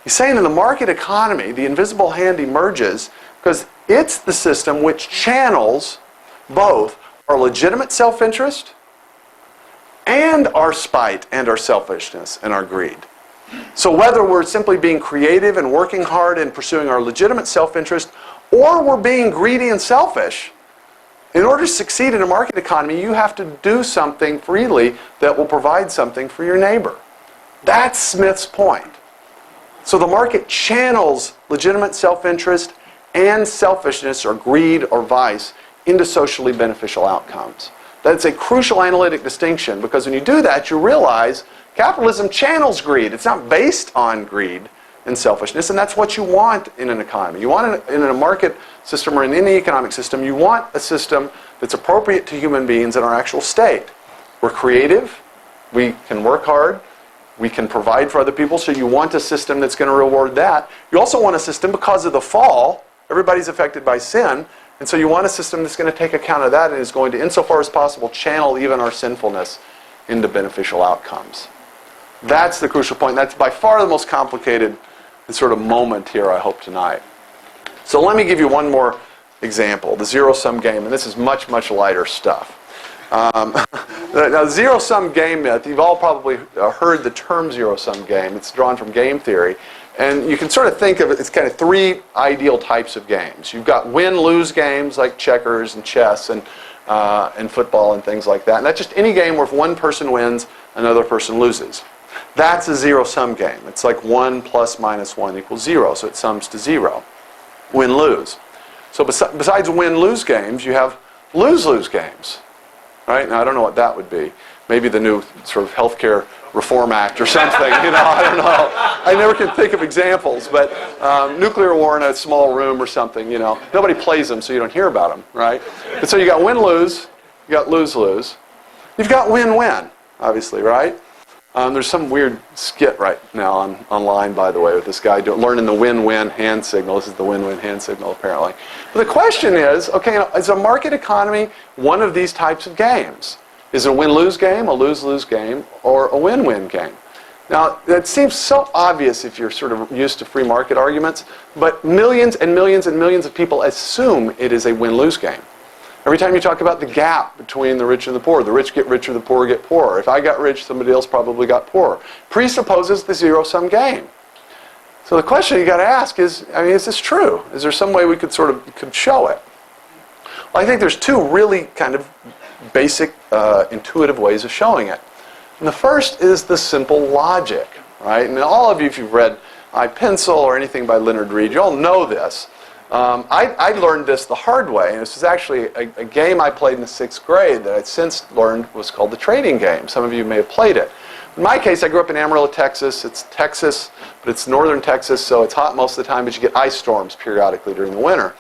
He's saying in the market economy, the invisible hand emerges because it's the system which channels both our legitimate self-interest and our spite and our selfishness and our greed. So whether we're simply being creative and working hard and pursuing our legitimate self-interest, or we're being greedy and selfish, in order to succeed in a market economy, you have to do something freely that will provide something for your neighbor. That's Smith's point. So the market channels legitimate self-interest and selfishness or greed or vice into socially beneficial outcomes. That's a crucial analytic distinction, because when you do that, you realize capitalism channels greed. It's not based on greed and selfishness, and that's what you want in an economy. You want in a market system or in any economic system, you want a system that's appropriate to human beings in our actual state. We're creative, we can work hard, we can provide for other people, so you want a system that's going to reward that. You also want a system, because of the fall, everybody's affected by sin, and so you want a system that's going to take account of that and is going to, insofar as possible, channel even our sinfulness into beneficial outcomes. That's the crucial point. That's by far the most complicated sort of moment here, I hope, tonight. So let me give you one more example, the zero-sum game, and this is much, much lighter stuff. Now, the zero-sum game myth, you've all probably heard the term zero-sum game. It's drawn from game theory. And you can sort of think of it as kind of three ideal types of games. You've got win-lose games like checkers and chess and football and things like that. And that's just any game where if one person wins, another person loses. That's a zero-sum game. It's like 1 plus minus 1 equals 0, so it sums to 0. Win-lose. So besides win-lose games, you have lose-lose games. Right? Now, I don't know what that would be. Maybe the new sort of healthcare reform act or something. I don't know. I never can think of examples, but nuclear war in a small room or something, Nobody plays them, so you don't hear about them, right? But so you got win-lose, you got lose-lose. You've got win-win, obviously, right? There's some weird skit right now online, by the way, with this guy learning the win-win hand signal. This is the win-win hand signal, apparently. But the question is, okay, is a market economy one of these types of games? Is it a win-lose game, a lose-lose game, or a win-win game? Now, that seems so obvious if you're sort of used to free market arguments, but millions and millions and millions of people assume it is a win-lose game. Every time you talk about the gap between the rich and the poor rich get richer, the poor get poorer. If I got rich, somebody else probably got poorer. Presupposes the zero-sum game. So the question you got to ask is, is this true? Is there some way we could show it? Well, I think there's two really kind of basic, intuitive ways of showing it. And the first is the simple logic, right? And all of you, if you've read I Pencil or anything by Leonard, you all know this. I learned this the hard way, and this is actually a game I played in the 6th grade that I'd since learned was called the trading game. Some of you may have played it. In my case, I grew up in Amarillo, Texas. It's Texas, but it's northern Texas, so it's hot most of the time, but you get ice storms periodically during the winter.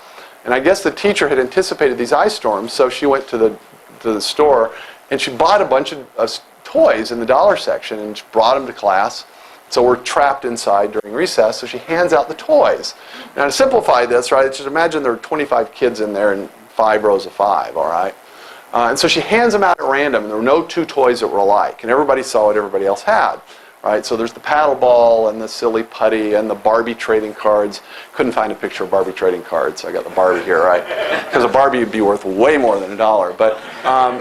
And I guess the teacher had anticipated these ice storms, so she went to the store, and she bought a bunch of toys in the dollar section and brought them to class. So we're trapped inside during recess, so she hands out the toys. Now to simplify this, right, just imagine there are 25 kids in there in 5 rows of 5, all right? And so she hands them out at random, and there were no 2 toys that were alike, and everybody saw what everybody else had, right? So there's the paddle ball and the silly putty and the Barbie trading cards. Couldn't find a picture of Barbie trading cards, so I got the Barbie here, right? Because a Barbie would be worth way more than $1, but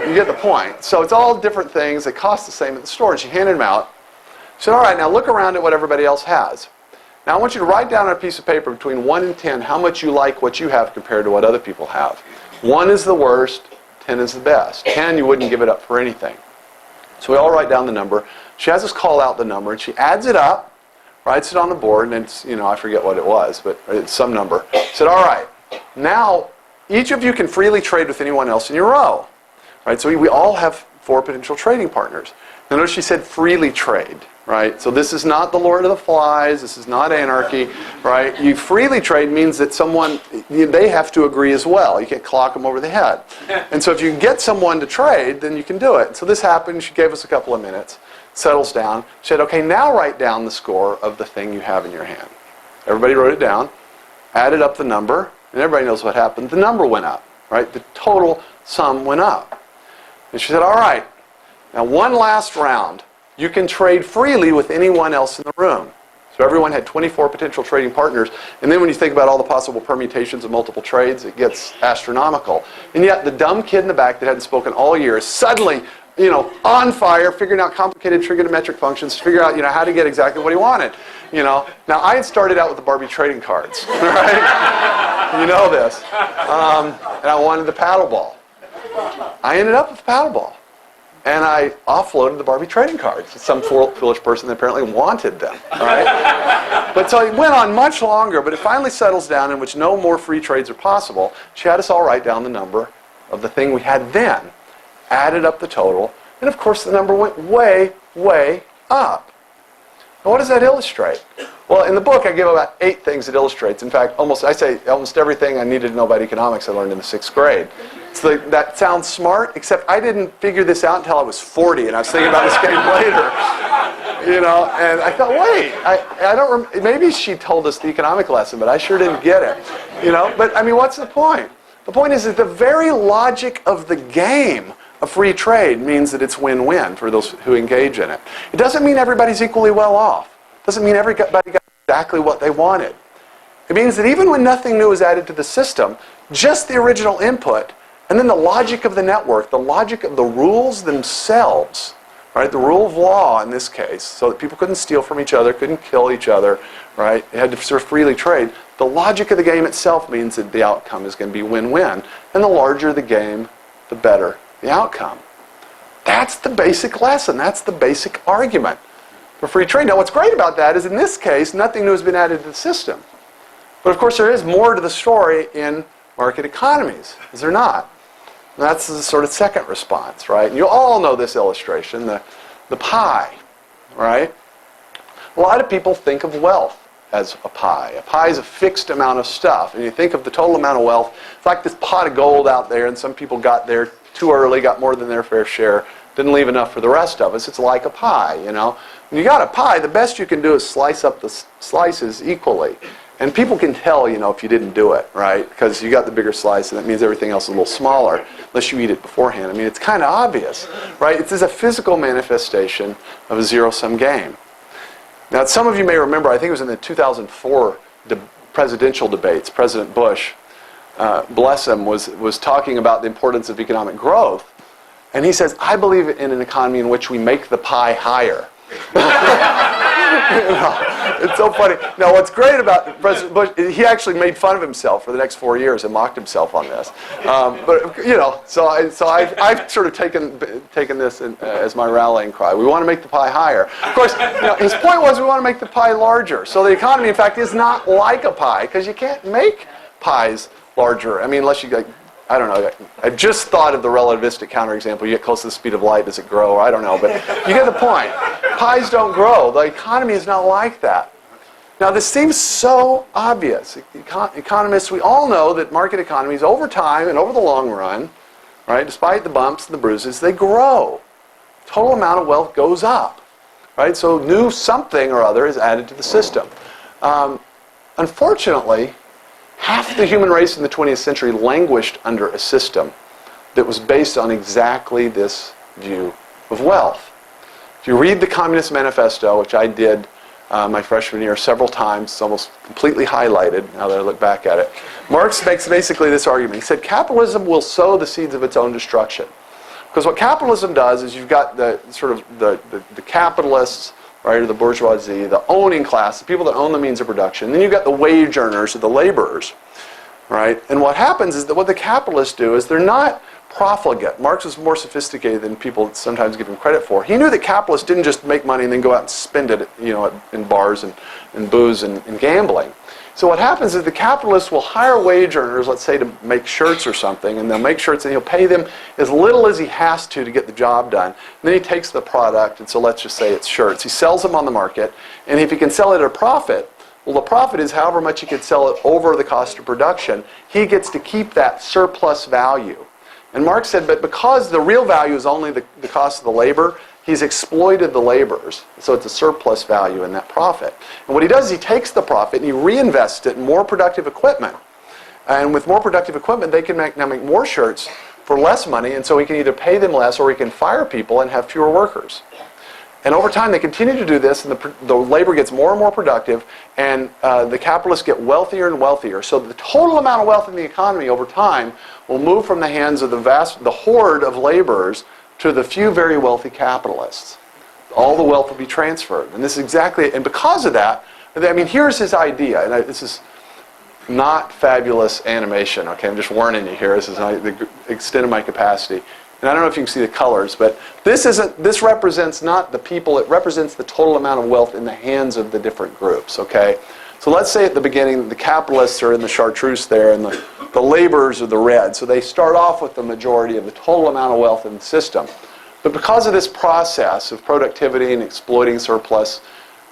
you get the point. So it's all different things that cost the same at the store, and she handed them out. She said, all right, now look around at what everybody else has. Now I want you to write down on a piece of paper between 1 and 10 how much you like what you have compared to what other people have. 1 is the worst, 10 is the best. 10, you wouldn't give it up for anything. So we all write down the number. She has us call out the number, and she adds it up, writes it on the board, and it's, I forget what it was, but it's some number. Said, all right, now each of you can freely trade with anyone else in your row. Right? So we all have 4 potential trading partners. Now notice she said freely trade. Right? So this is not the Lord of the Flies. This is not anarchy. Right? You freely trade means that they have to agree as well. You can't clock them over the head. And so if you get someone to trade, then you can do it. So this happened. She gave us a couple of minutes. Settles down. She said, okay, now write down the score of the thing you have in your hand. Everybody wrote it down. Added up the number. And everybody knows what happened. The number went up. Right? The total sum went up. And she said, all right, now one last round. You can trade freely with anyone else in the room. So everyone had 24 potential trading partners. And then when you think about all the possible permutations of multiple trades, it gets astronomical. And yet the dumb kid in the back that hadn't spoken all year is suddenly, on fire, figuring out complicated trigonometric functions to figure out, how to get exactly what he wanted. Now I had started out with the Barbie trading cards, right? You know this. And I wanted the paddle ball. I ended up with the paddle ball. And I offloaded the Barbie trading cards to some foolish person that apparently wanted them. All right? But so it went on much longer, but it finally settles down in which no more free trades are possible. She had us all write down the number of the thing we had then, added up the total, and of course the number went way, way up. Now what does that illustrate? Well, in the book I give about 8 things it illustrates. In fact, almost everything I needed to know about economics I learned in the 6th grade. So that sounds smart, except I didn't figure this out until I was 40, and I was thinking about this getting later. And I thought, wait, I don't maybe she told us the economic lesson, but I sure didn't get it. But I mean, what's the point? The point is that the very logic of the game of free trade means that it's win-win for those who engage in it. It doesn't mean everybody's equally well off. It doesn't mean everybody got exactly what they wanted. It means that even when nothing new is added to the system, just the original input, and then the logic of the network, the logic of the rules themselves, right? The rule of law in this case, so that people couldn't steal from each other, couldn't kill each other, right? They had to sort of freely trade. The logic of the game itself means that the outcome is going to be win-win. And the larger the game, the better the outcome. That's the basic lesson. That's the basic argument for free trade. Now what's great about that is in this case, nothing new has been added to the system. But of course there is more to the story in market economies, is there not? And that's the sort of second response, right? And you all know this illustration, the pie, right? A lot of people think of wealth as a pie. A pie is a fixed amount of stuff. And you think of the total amount of wealth, it's like this pot of gold out there, and some people got there too early, got more than their fair share, didn't leave enough for the rest of us. It's like a pie, When you got a pie, the best you can do is slice up the slices equally. And people can tell, if you didn't do it, right? Because you got the bigger slice, and that means everything else is a little smaller, unless you eat it beforehand. I mean, it's kind of obvious, right? It's a physical manifestation of a zero-sum game. Now, some of you may remember, I think it was in the 2004 presidential debates, President Bush, bless him, was talking about the importance of economic growth. And he says, I believe in an economy in which we make the pie higher. It's so funny. Now, what's great about President Bush, he actually made fun of himself for the next 4 years and mocked himself on this. So I've sort of taken this as my rallying cry. We want to make the pie higher. Of course, his point was we want to make the pie larger. So the economy, in fact, is not like a pie because you can't make pies larger. I mean, unless you I don't know. I just thought of the relativistic counterexample. You get close to the speed of light, does it grow? I don't know, but you get the point. Pies don't grow. The economy is not like that. Now, this seems so obvious. Economists, we all know that market economies, over time and over the long run, right, despite the bumps and the bruises, they grow. Total amount of wealth goes up, right? So new something or other is added to the system. Unfortunately, half the human race in the 20th century languished under a system that was based on exactly this view of wealth. If you read the Communist Manifesto, which I did my freshman year several times, it's almost completely highlighted now that I look back at it, Marx makes basically this argument. He said, capitalism will sow the seeds of its own destruction. Because what capitalism does is you've got the sort of the capitalists, right, or the bourgeoisie, the owning class, the people that own the means of production. Then you've got the wage earners or the laborers, right? And what happens is that what the capitalists do is they're not profligate. Marx was more sophisticated than people sometimes give him credit for. He knew that capitalists didn't just make money and then go out and spend it, in bars and booze and gambling. So what happens is the capitalist will hire wage earners, let's say, to make shirts or something, and they'll make shirts and he'll pay them as little as he has to get the job done. And then he takes the product, and so let's just say it's shirts. He sells them on the market, and if he can sell it at a profit, well, the profit is however much he could sell it over the cost of production. He gets to keep that surplus value. And Marx said, but because the real value is only the cost of the labor, he's exploited the laborers. So it's a surplus value in that profit. And what he does is he takes the profit and he reinvests it in more productive equipment. And with more productive equipment, they can now make more shirts for less money, and so he can either pay them less or he can fire people and have fewer workers. And over time, they continue to do this, and the labor gets more and more productive, and the capitalists get wealthier and wealthier. So the total amount of wealth in the economy over time will move from the hands of the horde of laborers to the few very wealthy capitalists. All the wealth will be transferred. And this is exactly, and because of that, I mean, here's his idea, and this is not fabulous animation, okay? I'm just warning you here. This is not the extent of my capacity. And I don't know if you can see the colors, but this represents not the people, it represents the total amount of wealth in the hands of the different groups, okay? So let's say at the beginning, the capitalists are in the chartreuse there, and the laborers are the red. So they start off with the majority of the total amount of wealth in the system. But because of this process of productivity and exploiting surplus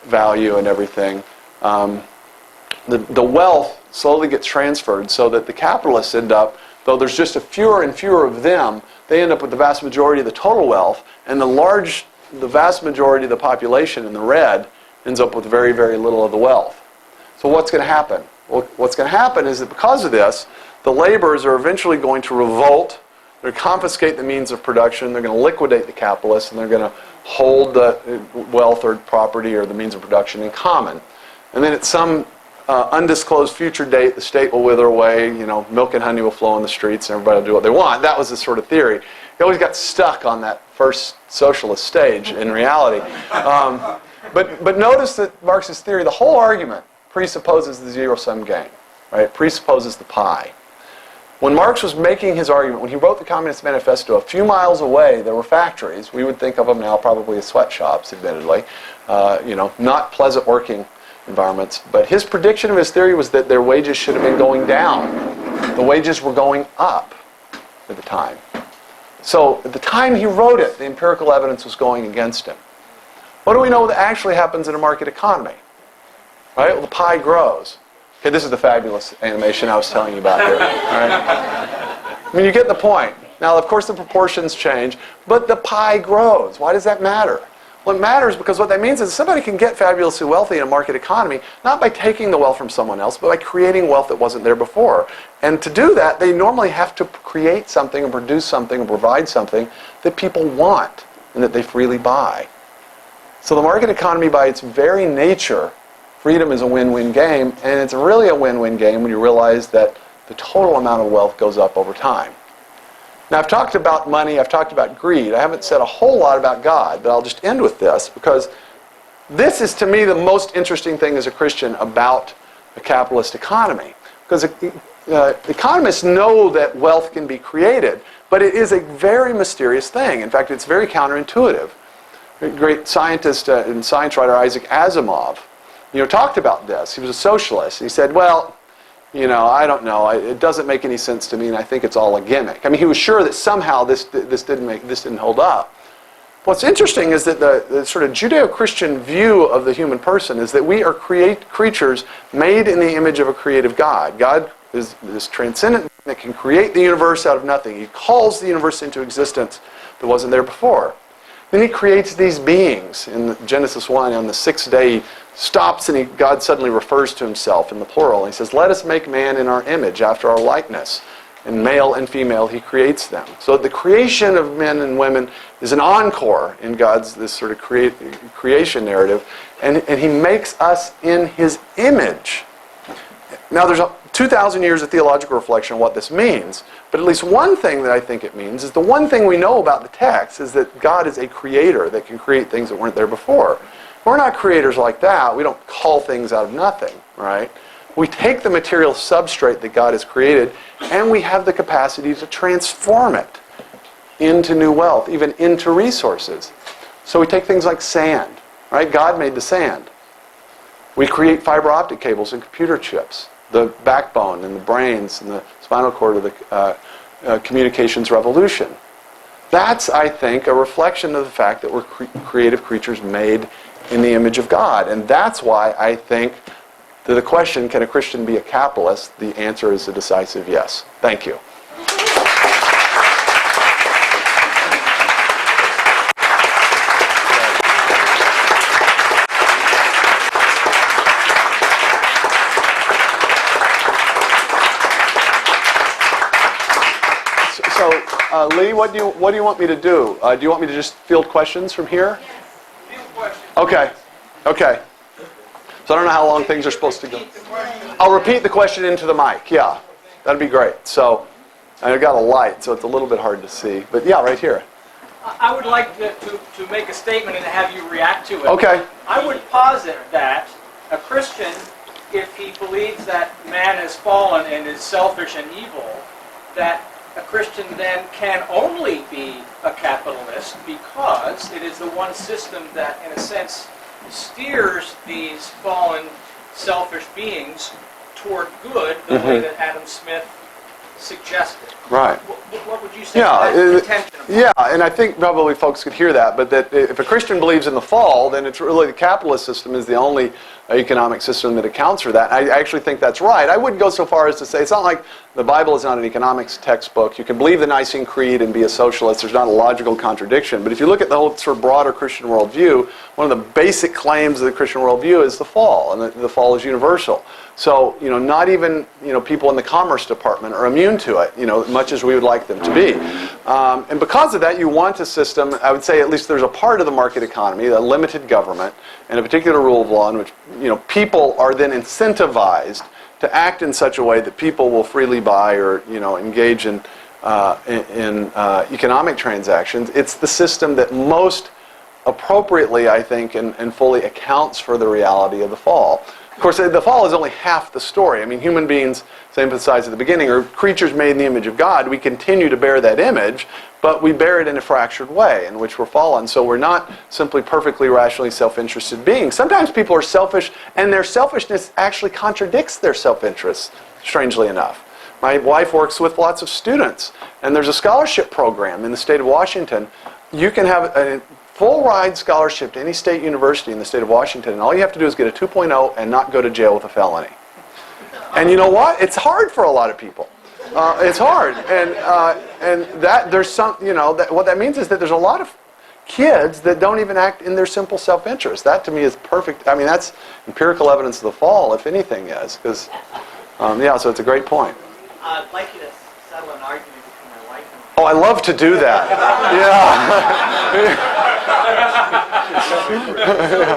value and everything, the wealth slowly gets transferred so that the capitalists end up, though there's just fewer and fewer of them, they end up with the vast majority of the total wealth, and the vast majority of the population in the red ends up with very, very little of the wealth. So what's going to happen? Well, what's going to happen is that because of this, the laborers are eventually going to revolt. They're going to confiscate the means of production. They're going to liquidate the capitalists, and they're going to hold the wealth or property or the means of production in common. And then at some undisclosed future date, the state will wither away, milk and honey will flow in the streets, and everybody will do what they want. That was the sort of theory. He always got stuck on that first socialist stage in reality. But notice that Marx's theory, the whole argument, presupposes the zero-sum game, right? It presupposes the pie. When Marx was making his argument, when he wrote the Communist Manifesto, a few miles away there were factories. We would think of them now probably as sweatshops, admittedly. Not pleasant working environments. But his prediction of his theory was that their wages should have been going down. The wages were going up at the time. So at the time he wrote it, the empirical evidence was going against him. What do we know that actually happens in a market economy? Right? Well, the pie grows. Okay, this is the fabulous animation I was telling you about here. All right? I mean, you get the point. Now, of course, the proportions change, but the pie grows. Why does that matter? Well, it matters because what that means is somebody can get fabulously wealthy in a market economy, not by taking the wealth from someone else, but by creating wealth that wasn't there before. And to do that, they normally have to create something and produce something and provide something that people want and that they freely buy. So the market economy, by its very nature, freedom is a win-win game, and it's really a win-win game when you realize that the total amount of wealth goes up over time. Now, I've talked about money, I've talked about greed. I haven't said a whole lot about God, but I'll just end with this, because this is, to me, the most interesting thing as a Christian about a capitalist economy. Because economists know that wealth can be created, but it is a very mysterious thing. In fact, it's very counterintuitive. A great scientist and science writer Isaac Asimov, talked about this. He was a socialist. He said, well, I don't know. It doesn't make any sense to me, and I think it's all a gimmick. I mean, he was sure that somehow this didn't hold up. What's interesting is that the sort of Judeo-Christian view of the human person is that we are creatures made in the image of a creative God. God is this transcendent that can create the universe out of nothing. He calls the universe into existence that wasn't there before. Then he creates these beings. In Genesis 1, on the sixth day, he stops and God suddenly refers to himself in the plural. He says, let us make man in our image, after our likeness. And male and female, he creates them. So the creation of men and women is an encore in God's this sort of creation narrative. And he makes us in his image. Now there's 2,000 years of theological reflection on what this means. But at least one thing that I think it means is the one thing we know about the text is that God is a creator that can create things that weren't there before. We're not creators like that. We don't call things out of nothing, right? We take the material substrate that God has created and we have the capacity to transform it. into new wealth, even into resources. So we take things like sand, right? God made the sand. We create fiber optic cables and computer chips, the backbone and the brains and the spinal cord of the communications revolution. That's, I think, a reflection of the fact that we're creative creatures made in the image of God. And that's why I think to the question, can a Christian be a capitalist? The answer is a decisive yes. Thank you. So, Lee, what do you want me to do? Do you want me to just field questions from here? Field questions. Okay. Okay. So I don't know how long things are supposed to go. I'll repeat the question into the mic. Yeah, that'd be great. So I've got a light, so it's a little bit hard to see. But yeah, right here. I would like to make a statement and have you react to it. Okay. I would posit that a Christian, if he believes that man has fallen and is selfish and evil, that a Christian then can only be a capitalist because it is the one system that, in a sense, steers these fallen, selfish beings toward good the way that Adam Smith suggested. Right. What would you say to that contention? Yeah, and I think probably folks could hear that, but that if a Christian believes in the fall, then it's really the capitalist system is the only economic system that accounts for that. I actually think that's right. I wouldn't go so far as to say it's not like the Bible is not an economics textbook. You can believe the Nicene Creed and be a socialist. There's not a logical contradiction. But if you look at the whole sort of broader Christian worldview, one of the basic claims of the Christian worldview is the fall, and the fall is universal. So, not even, people in the Commerce Department are immune to it, much as we would like them to be. And because of that, you want a system, I would say at least there's a part of the market economy, a limited government, and a particular rule of law in which, people are then incentivized to act in such a way that people will freely buy or, engage in economic transactions. It's the system that most appropriately, I think, and fully accounts for the reality of the fall. Of course, the fall is only half the story. I mean, human beings, as I emphasized at the beginning, are creatures made in the image of God. We continue to bear that image, but we bear it in a fractured way in which we're fallen. So we're not simply perfectly rationally self-interested beings. Sometimes people are selfish, and their selfishness actually contradicts their self-interest, strangely enough. My wife works with lots of students, and there's a scholarship program in the state of Washington. You can have a full ride scholarship to any state university in the state of Washington, and all you have to do is get a 2.0 and not go to jail with a felony. And you know what? It's hard for a lot of people. It's hard, and that there's some, what that means is that there's a lot of kids that don't even act in their simple self-interest. That to me is perfect. I mean, that's empirical evidence of the fall, if anything is, because so it's a great point. I'd like you to settle an argument between my wife and Oh, I love to do that. Yeah.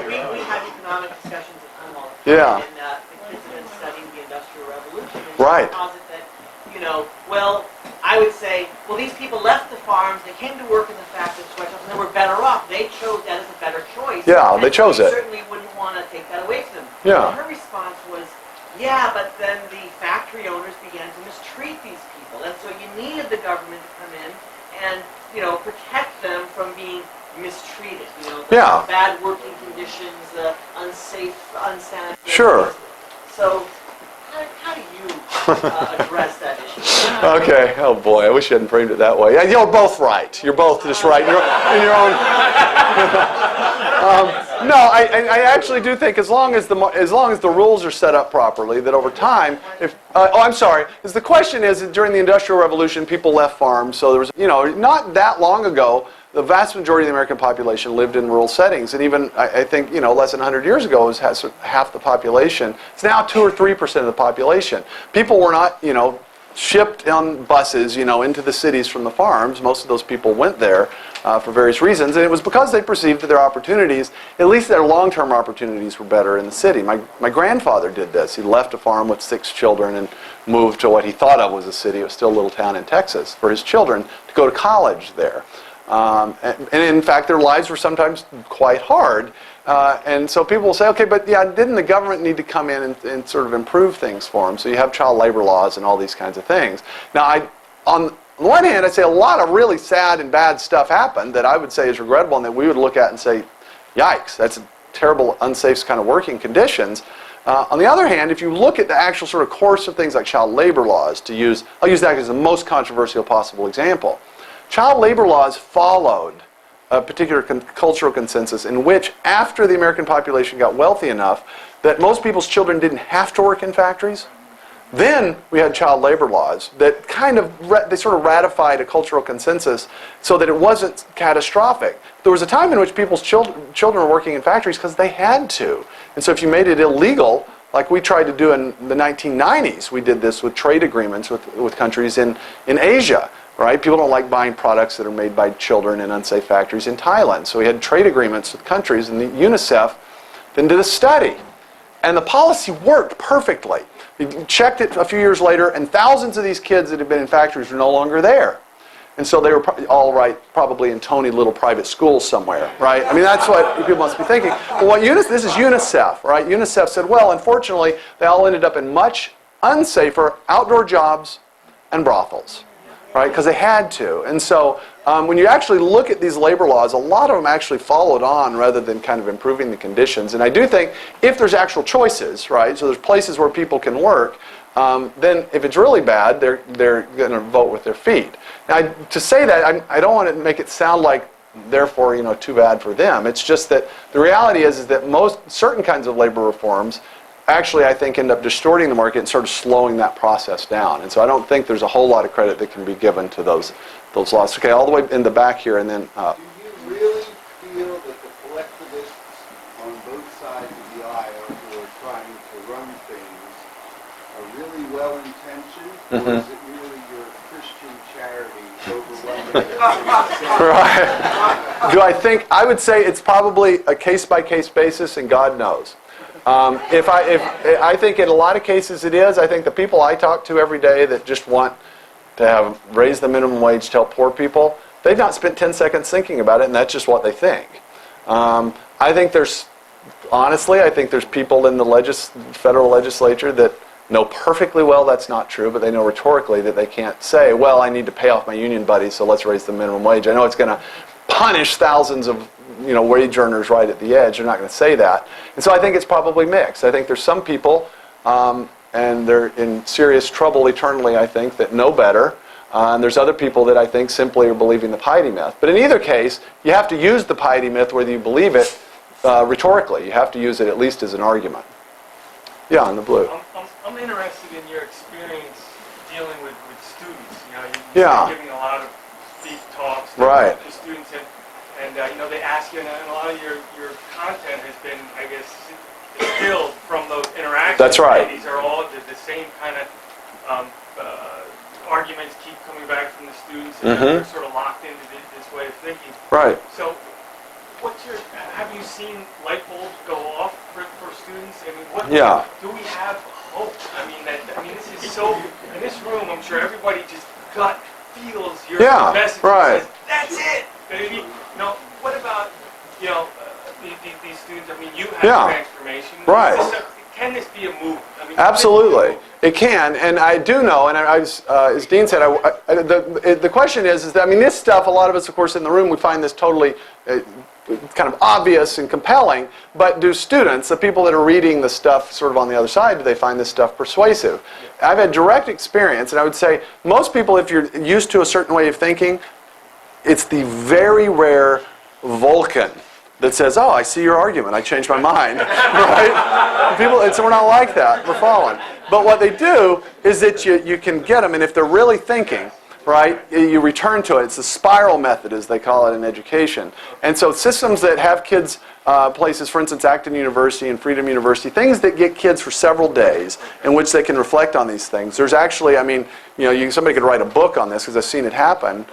we have economic discussions at home all the time. Yeah. And the kids have been studying the Industrial Revolution. And Right. posit that, I would say, these people left the farms, they came to work in the factories, and they were better off. They chose that as a better choice. Yeah, and they chose it. certainly wouldn't want to take that away from them. Yeah. And her response was, yeah, but then the factory owners began to mistreat these people. And so you needed the government to come in and, protect them from being mistreated. Yeah. Bad working conditions, unsafe, unsanitary. Sure. So how do you address that issue? Okay. Oh boy, I wish you hadn't framed it that way. Yeah, you're both right. You're both just right in your own. No, I actually do think as long as the rules are set up properly, that over time, I'm sorry. The question is that during the Industrial Revolution, people left farms, so there was, not that long ago, the vast majority of the American population lived in rural settings, and even I think less than 100 years ago it was half the population. It's now 2 or 3% of the population. People were not shipped on buses into the cities from the farms. Most of those people went there for various reasons, and it was because they perceived that their opportunities, at least their long-term opportunities, were better in the city. My grandfather did this. He left a farm with 6 children and moved to what he thought of was a city. It was still a little town in Texas for his children to go to college there. And in fact, their lives were sometimes quite hard. And so people will say, okay, but didn't the government need to come in and sort of improve things for them? So you have child labor laws and all these kinds of things. Now, on the one hand, I'd say a lot of really sad and bad stuff happened that I would say is regrettable and that we would look at and say, yikes, that's a terrible, unsafe kind of working conditions. On the other hand, if you look at the actual sort of course of things like child labor laws, I'll use that as the most controversial possible example. Child labor laws followed a particular cultural consensus in which, after the American population got wealthy enough that most people's children didn't have to work in factories, then we had child labor laws that kind of, they sort of ratified a cultural consensus so that it wasn't catastrophic. There was a time in which people's children were working in factories because they had to. And so if you made it illegal, like we tried to do in the 1990s, we did this with trade agreements with countries in Asia, right? People don't like buying products that are made by children in unsafe factories in Thailand. So we had trade agreements with countries, and the UNICEF then did a study. And the policy worked perfectly. We checked it a few years later, and thousands of these kids that had been in factories were no longer there. And so they were all probably in Tony little private schools somewhere, right? I mean, that's what people must be thinking. Well, this is UNICEF, right? UNICEF said, well, unfortunately, they all ended up in much unsafer outdoor jobs and brothels, right? Because they had to. And so when you actually look at these labor laws, a lot of them actually followed on rather than kind of improving the conditions. And I do think if there's actual choices, right, so there's places where people can work, then if it's really bad, they're going to vote with their feet. Now, to say that, I don't want to make it sound like, therefore, too bad for them. It's just that the reality is that certain kinds of labor reforms actually, I think, end up distorting the market and sort of slowing that process down. And so I don't think there's a whole lot of credit that can be given to those laws. Okay, all the way in the back here, and then... Do you really feel that the collectivists on both sides of the aisle who are trying to run things are really well-intentioned, or is it really your Christian charity overwhelming? Right. I would say it's probably a case-by-case basis, and God knows. I think in a lot of cases it is. I think the people I talk to every day that just want to raise the minimum wage to help poor people, they've not spent 10 seconds thinking about it, and that's just what they think. I think there's people in the federal legislature that know perfectly well that's not true, but they know rhetorically that they can't say, well, I need to pay off my union buddies, so let's raise the minimum wage. I know it's going to punish thousands of wage earners right at the edge. They're not going to say that. And so I think it's probably mixed. I think there's some people, and they're in serious trouble eternally, I think, that know better. And there's other people that I think simply are believing the piety myth. But in either case, you have to use the piety myth whether you believe it rhetorically. You have to use it at least as an argument. Yeah, in the blue. I'm interested in your experience dealing with students. Yeah. You're giving a lot of speak talks to students, and they ask you, and a lot of your content has been, I guess, distilled from those interactions. That's right. These are all the same kind of arguments keep coming back from the students, and they're sort of locked into this way of thinking. Right. So, have you seen light bulbs go off for students? I mean, do we have hope? This is so, in this room, I'm sure everybody just gut feels your message. Right. Says, that's it, baby. What about, these students? I mean, you have transformation. Right. Can this be a movement? Absolutely. It can, and I do know, and as Dean said, the question is that, this stuff, a lot of us, of course, in the room, we find this totally kind of obvious and compelling, but do students, the people that are reading the stuff sort of on the other side, do they find this stuff persuasive? I've had direct experience, and I would say most people, if you're used to a certain way of thinking, it's the very rare Volker that says, oh, I see your argument, I changed my mind, right? So we're not like that, we're fallen. But what they do is that you can get them, and if they're really thinking, right, you return to it. It's the spiral method, as they call it in education. And so systems that have kids, places, for instance, Acton University and Freedom University, things that get kids for several days in which they can reflect on these things. There's actually, somebody could write a book on this because I've seen it happen,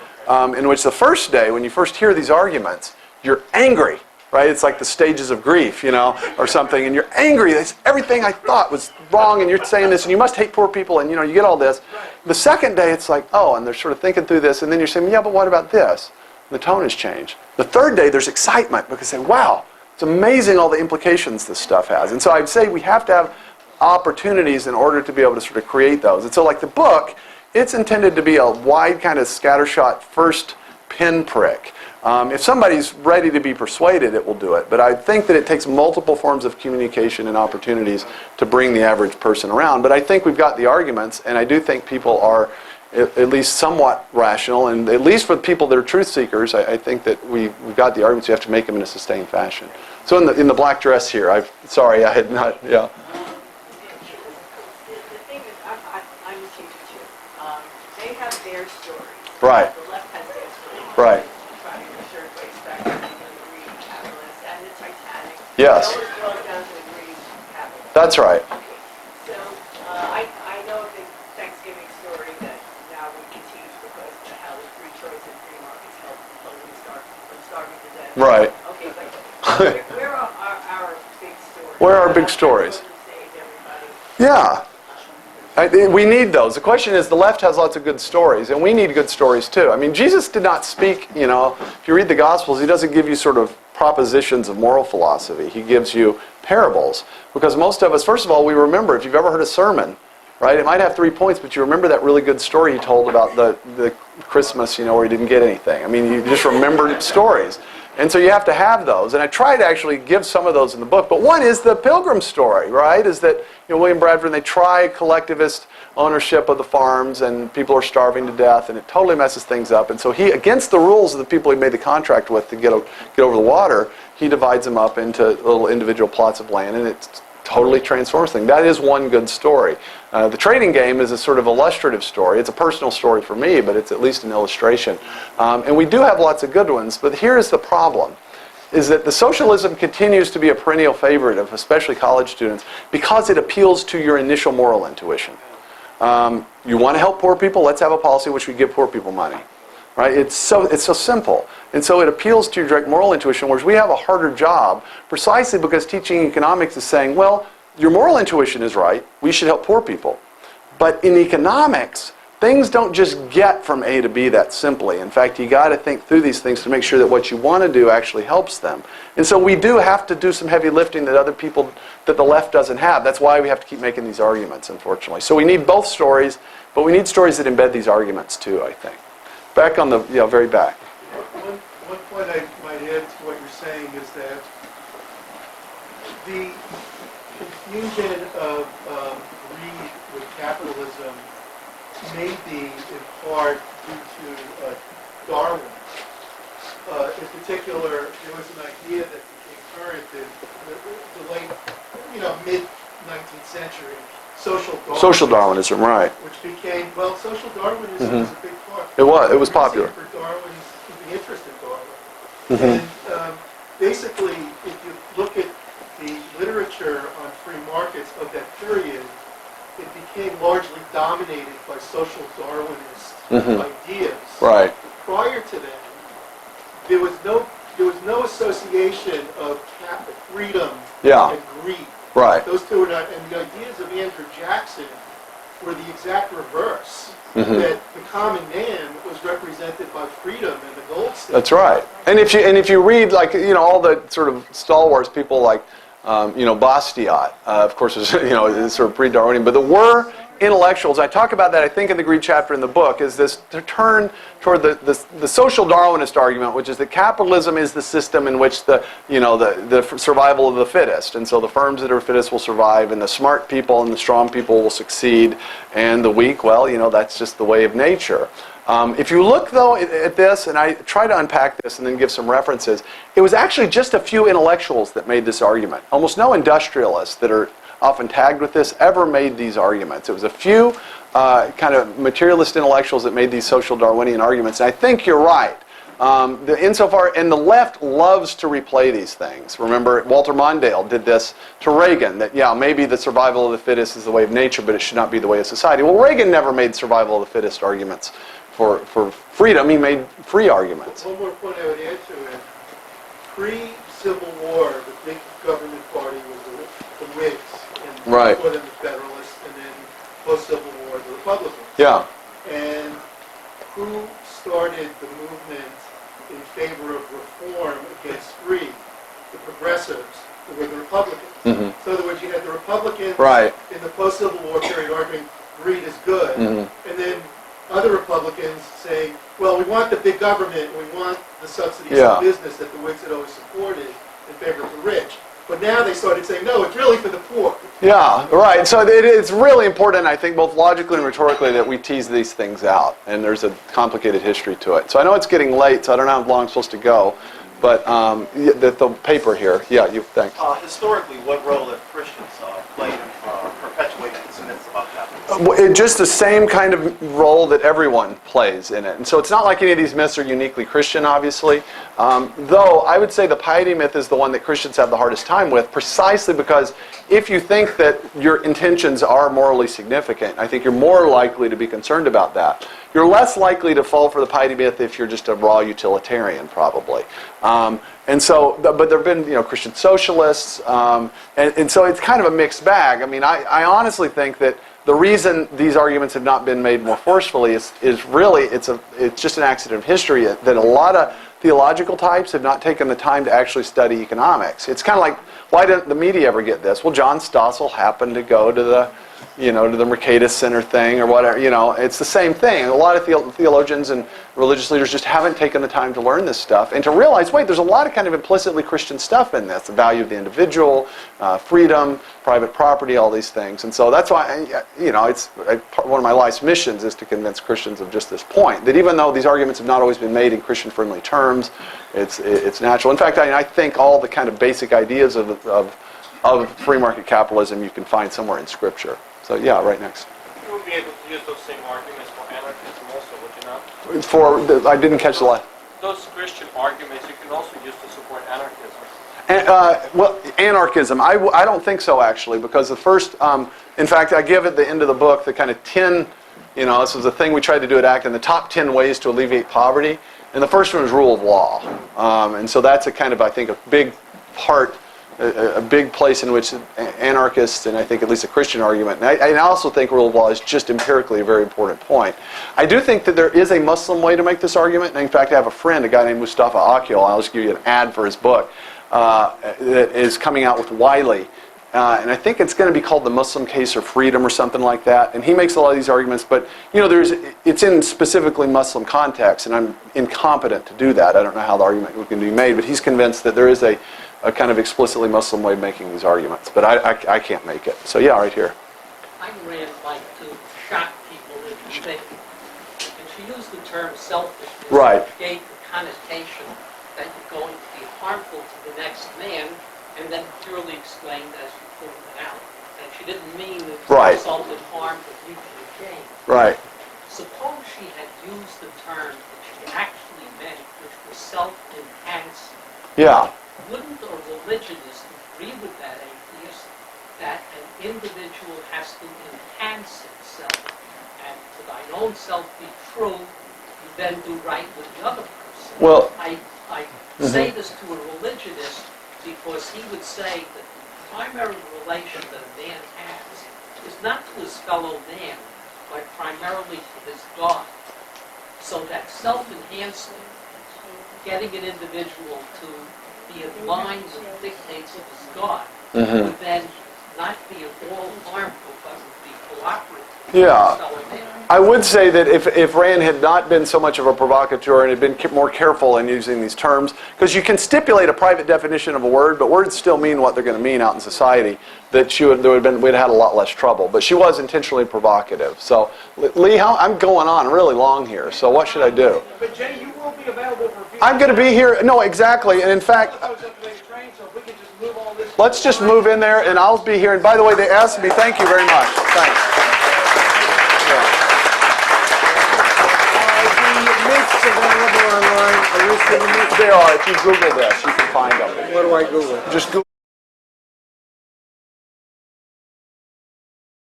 in which the first day, when you first hear these arguments, you're angry. Right? It's like the stages of grief, or something, and you're angry. That's everything I thought was wrong, and you're saying this, and you must hate poor people, and you get all this. The second day, it's like, oh, and they're sort of thinking through this, and then you're saying, yeah, but what about this? And the tone has changed. The third day, there's excitement because they say, wow, it's amazing all the implications this stuff has. And so I'd say we have to have opportunities in order to be able to sort of create those. And so, like the book, it's intended to be a wide kind of scattershot first pinprick. If somebody's ready to be persuaded, it will do it. But I think that it takes multiple forms of communication and opportunities to bring the average person around. But I think we've got the arguments, and I do think people are at least somewhat rational. And at least for the people that are truth seekers, I think that we've got the arguments. We have to make them in a sustained fashion. So in the black dress here, sorry, I had not, yeah. The thing is, I'm a teacher too. They have their stories. Right. The left has their stories. Right. Trying to shirtwaist back to the greed capitalists and the Titanic. Yes. It always boils down to the greed capitalists. That's right. Okay. So I know the Thanksgiving story that now we can teach because of how the free choice and free markets help totally from starving to death. Right. Okay, but where are our big stories? Where are big stories? Yeah. We need those. The question is, the left has lots of good stories, and we need good stories too. I mean, Jesus did not speak, if you read the Gospels, he doesn't give you sort of propositions of moral philosophy. He gives you parables. Because most of us, first of all, we remember, if you've ever heard a sermon, right, it might have 3 points, but you remember that really good story he told about the Christmas, where he didn't get anything. I mean, you just remember stories. And so you have to have those. And I try to actually give some of those in the book. But one is the Pilgrim story, right? Is that William Bradford, and they try collectivist ownership of the farms, and people are starving to death, and it totally messes things up. And so he, against the rules of the people he made the contract with to get over the water, he divides them up into little individual plots of land, and it totally transforms things. That is one good story. The Trading Game is a sort of illustrative story. It's a personal story for me, but it's at least an illustration. And we do have lots of good ones, but here's the problem, is that the socialism continues to be a perennial favorite of especially college students because it appeals to your initial moral intuition. You want to help poor people? Let's have a policy in which we give poor people money. Right? It's so simple. And so it appeals to your direct moral intuition, whereas we have a harder job precisely because teaching economics is saying, well, your moral intuition is right. We should help poor people. But in economics, things don't just get from A to B that simply. In fact, you got to think through these things to make sure that what you want to do actually helps them. And so we do have to do some heavy lifting that that the left doesn't have. That's why we have to keep making these arguments, unfortunately. So we need both stories, but we need stories that embed these arguments too, I think. Back on the very back. One point I might add to what you're saying is that the confusion of greed with capitalism may be in part due to Darwin. In particular, there was an idea that became current in the late, mid-19th century, social Darwinism, right. which became, social Darwinism was a big part. It was popular. For Darwin's, the interest in Darwin. Mm-hmm. And basically, if you look at the literature on free markets of that period, it became largely dominated by social Darwinist ideas. Right. Prior to that, there was no association of freedom and greed. Right. Those two are not, and the ideas of Andrew Jackson were the exact reverse. That the common man was represented by freedom and the gold standard. That's right. And if you read all the sort of stalwarts people like Bastiat, of course, is sort of pre-Darwinian, but there were intellectuals. I talk about that, I think, in the greed chapter in the book, is this to turn toward the social Darwinist argument, which is that capitalism is the system in which the survival of the fittest, and so the firms that are fittest will survive, and the smart people and the strong people will succeed, and the weak, that's just the way of nature. If you look, though, at this, and I try to unpack this and then give some references, it was actually just a few intellectuals that made this argument. Almost no industrialists that are often tagged with this ever made these arguments. It was a few kind of materialist intellectuals that made these social Darwinian arguments. And I think you're right. Insofar, and the left loves to replay these things. Remember, Walter Mondale did this to Reagan, that, maybe the survival of the fittest is the way of nature, but it should not be the way of society. Well, Reagan never made survival of the fittest arguments for freedom. He made free arguments. One more point I would add to it. Pre-Civil War, the big government party was the Whigs. Right. Before them the Federalists, and then post-Civil War, the Republicans. Yeah. And who started the movement in favor of reform against greed? The progressives, who were the Republicans. So in other words, you had the Republicans in the post-Civil War period arguing greed is good, and then other Republicans saying, well, we want the big government, we want the subsidies Yeah. of business that the Whigs had always supported in favor of the rich. But now they started saying, no, it's really for the poor. Yeah, right. So it's really important, I think, both logically and rhetorically, that we tease these things out. And there's a complicated history to it. So I know it's getting late, so I don't know how long I'm supposed to go. But the paper here, yeah, you thanks. Historically, what role have Christians played in perpetuating this myths about capitalism? Just the same kind of role that everyone plays in it. And so it's not like any of these myths are uniquely Christian, obviously. Though I would say the piety myth is the one that Christians have the hardest time with, precisely because if you think that your intentions are morally significant, I think you're more likely to be concerned about that. You're less likely to fall for the piety myth if you're just a raw utilitarian, probably. And so, but there have been, Christian socialists, and so it's kind of a mixed bag. I mean, I honestly think that the reason these arguments have not been made more forcefully is really, it's just an accident of history that a lot of theological types have not taken the time to actually study economics. It's kind of like, why didn't the media ever get this? Well, John Stossel happened to go to the to the Mercatus Center thing or whatever. It's the same thing. A lot of theologians and religious leaders just haven't taken the time to learn this stuff and to realize, wait, there's a lot of kind of implicitly Christian stuff in this. The value of the individual, freedom, private property, all these things. And so that's why, it's one of my life's missions is to convince Christians of just this point, that even though these arguments have not always been made in Christian-friendly terms, it's natural. In fact, I think all the kind of basic ideas of free market capitalism you can find somewhere in Scripture. So yeah, right next. You would be able to use those same arguments for anarchism also, would you not? I didn't catch the last. Those Christian arguments you can also use to support anarchism. Well, anarchism, I don't think so, actually, because the first, in fact, I give at the end of the book the kind of 10, this was a thing we tried to do at Acton, the top 10 ways to alleviate poverty, and the first one is rule of law. And so that's a kind of, I think, a big part, a big place in which anarchists, and I think at least a Christian argument, and I also think rule of law is just empirically a very important point. I do think that there is a Muslim way to make this argument, and in fact I have a friend, a guy named Mustafa Akyol, I'll just give you an ad for his book, that is coming out with Wiley, and I think it's going to be called The Muslim Case or Freedom or something like that, and he makes a lot of these arguments, but it's in specifically Muslim context, and I'm incompetent to do that. I don't know how the argument can be made, but he's convinced that there is a kind of explicitly Muslim way of making these arguments. But I can't make it. So yeah, right here. Ayn Rand liked to shock people into thinking. And she used the term selfishness. Right. Which gave the connotation that you're going to be harmful to the next man, and then purely explained, as you pointed out, that she didn't mean that Right. resulted harm for mutual gain. Right. Suppose she had used the term that she actually meant, which was self-enhancing. Yeah. Wouldn't a religionist agree with that atheist that an individual has to enhance himself, and to thine own self be true, you then do right with the other person? Well, I say this to a religionist because he would say that the primary relation that a man has is not to his fellow man, but primarily to his God. So that self-enhancement, getting an individual to be in line with the dictates of his God, would then not be at all harmful, but would be cooperative with his Yeah. fellow man. I would say that if Rand had not been so much of a provocateur and had been more careful in using these terms, because you can stipulate a private definition of a word, but words still mean what they're going to mean out in society, that we'd had a lot less trouble. But she was intentionally provocative. So, Lee, I'm going on really long here. So what should I do? But Jay, you will be available for a few I'm going to be here. No, exactly. And in fact, let's just move in there, and I'll be here. And by the way, they asked me. Thank you very much. Thanks. Myths available online. Are you still They are. If you Google this, you can find them. What do I Google? Just Google.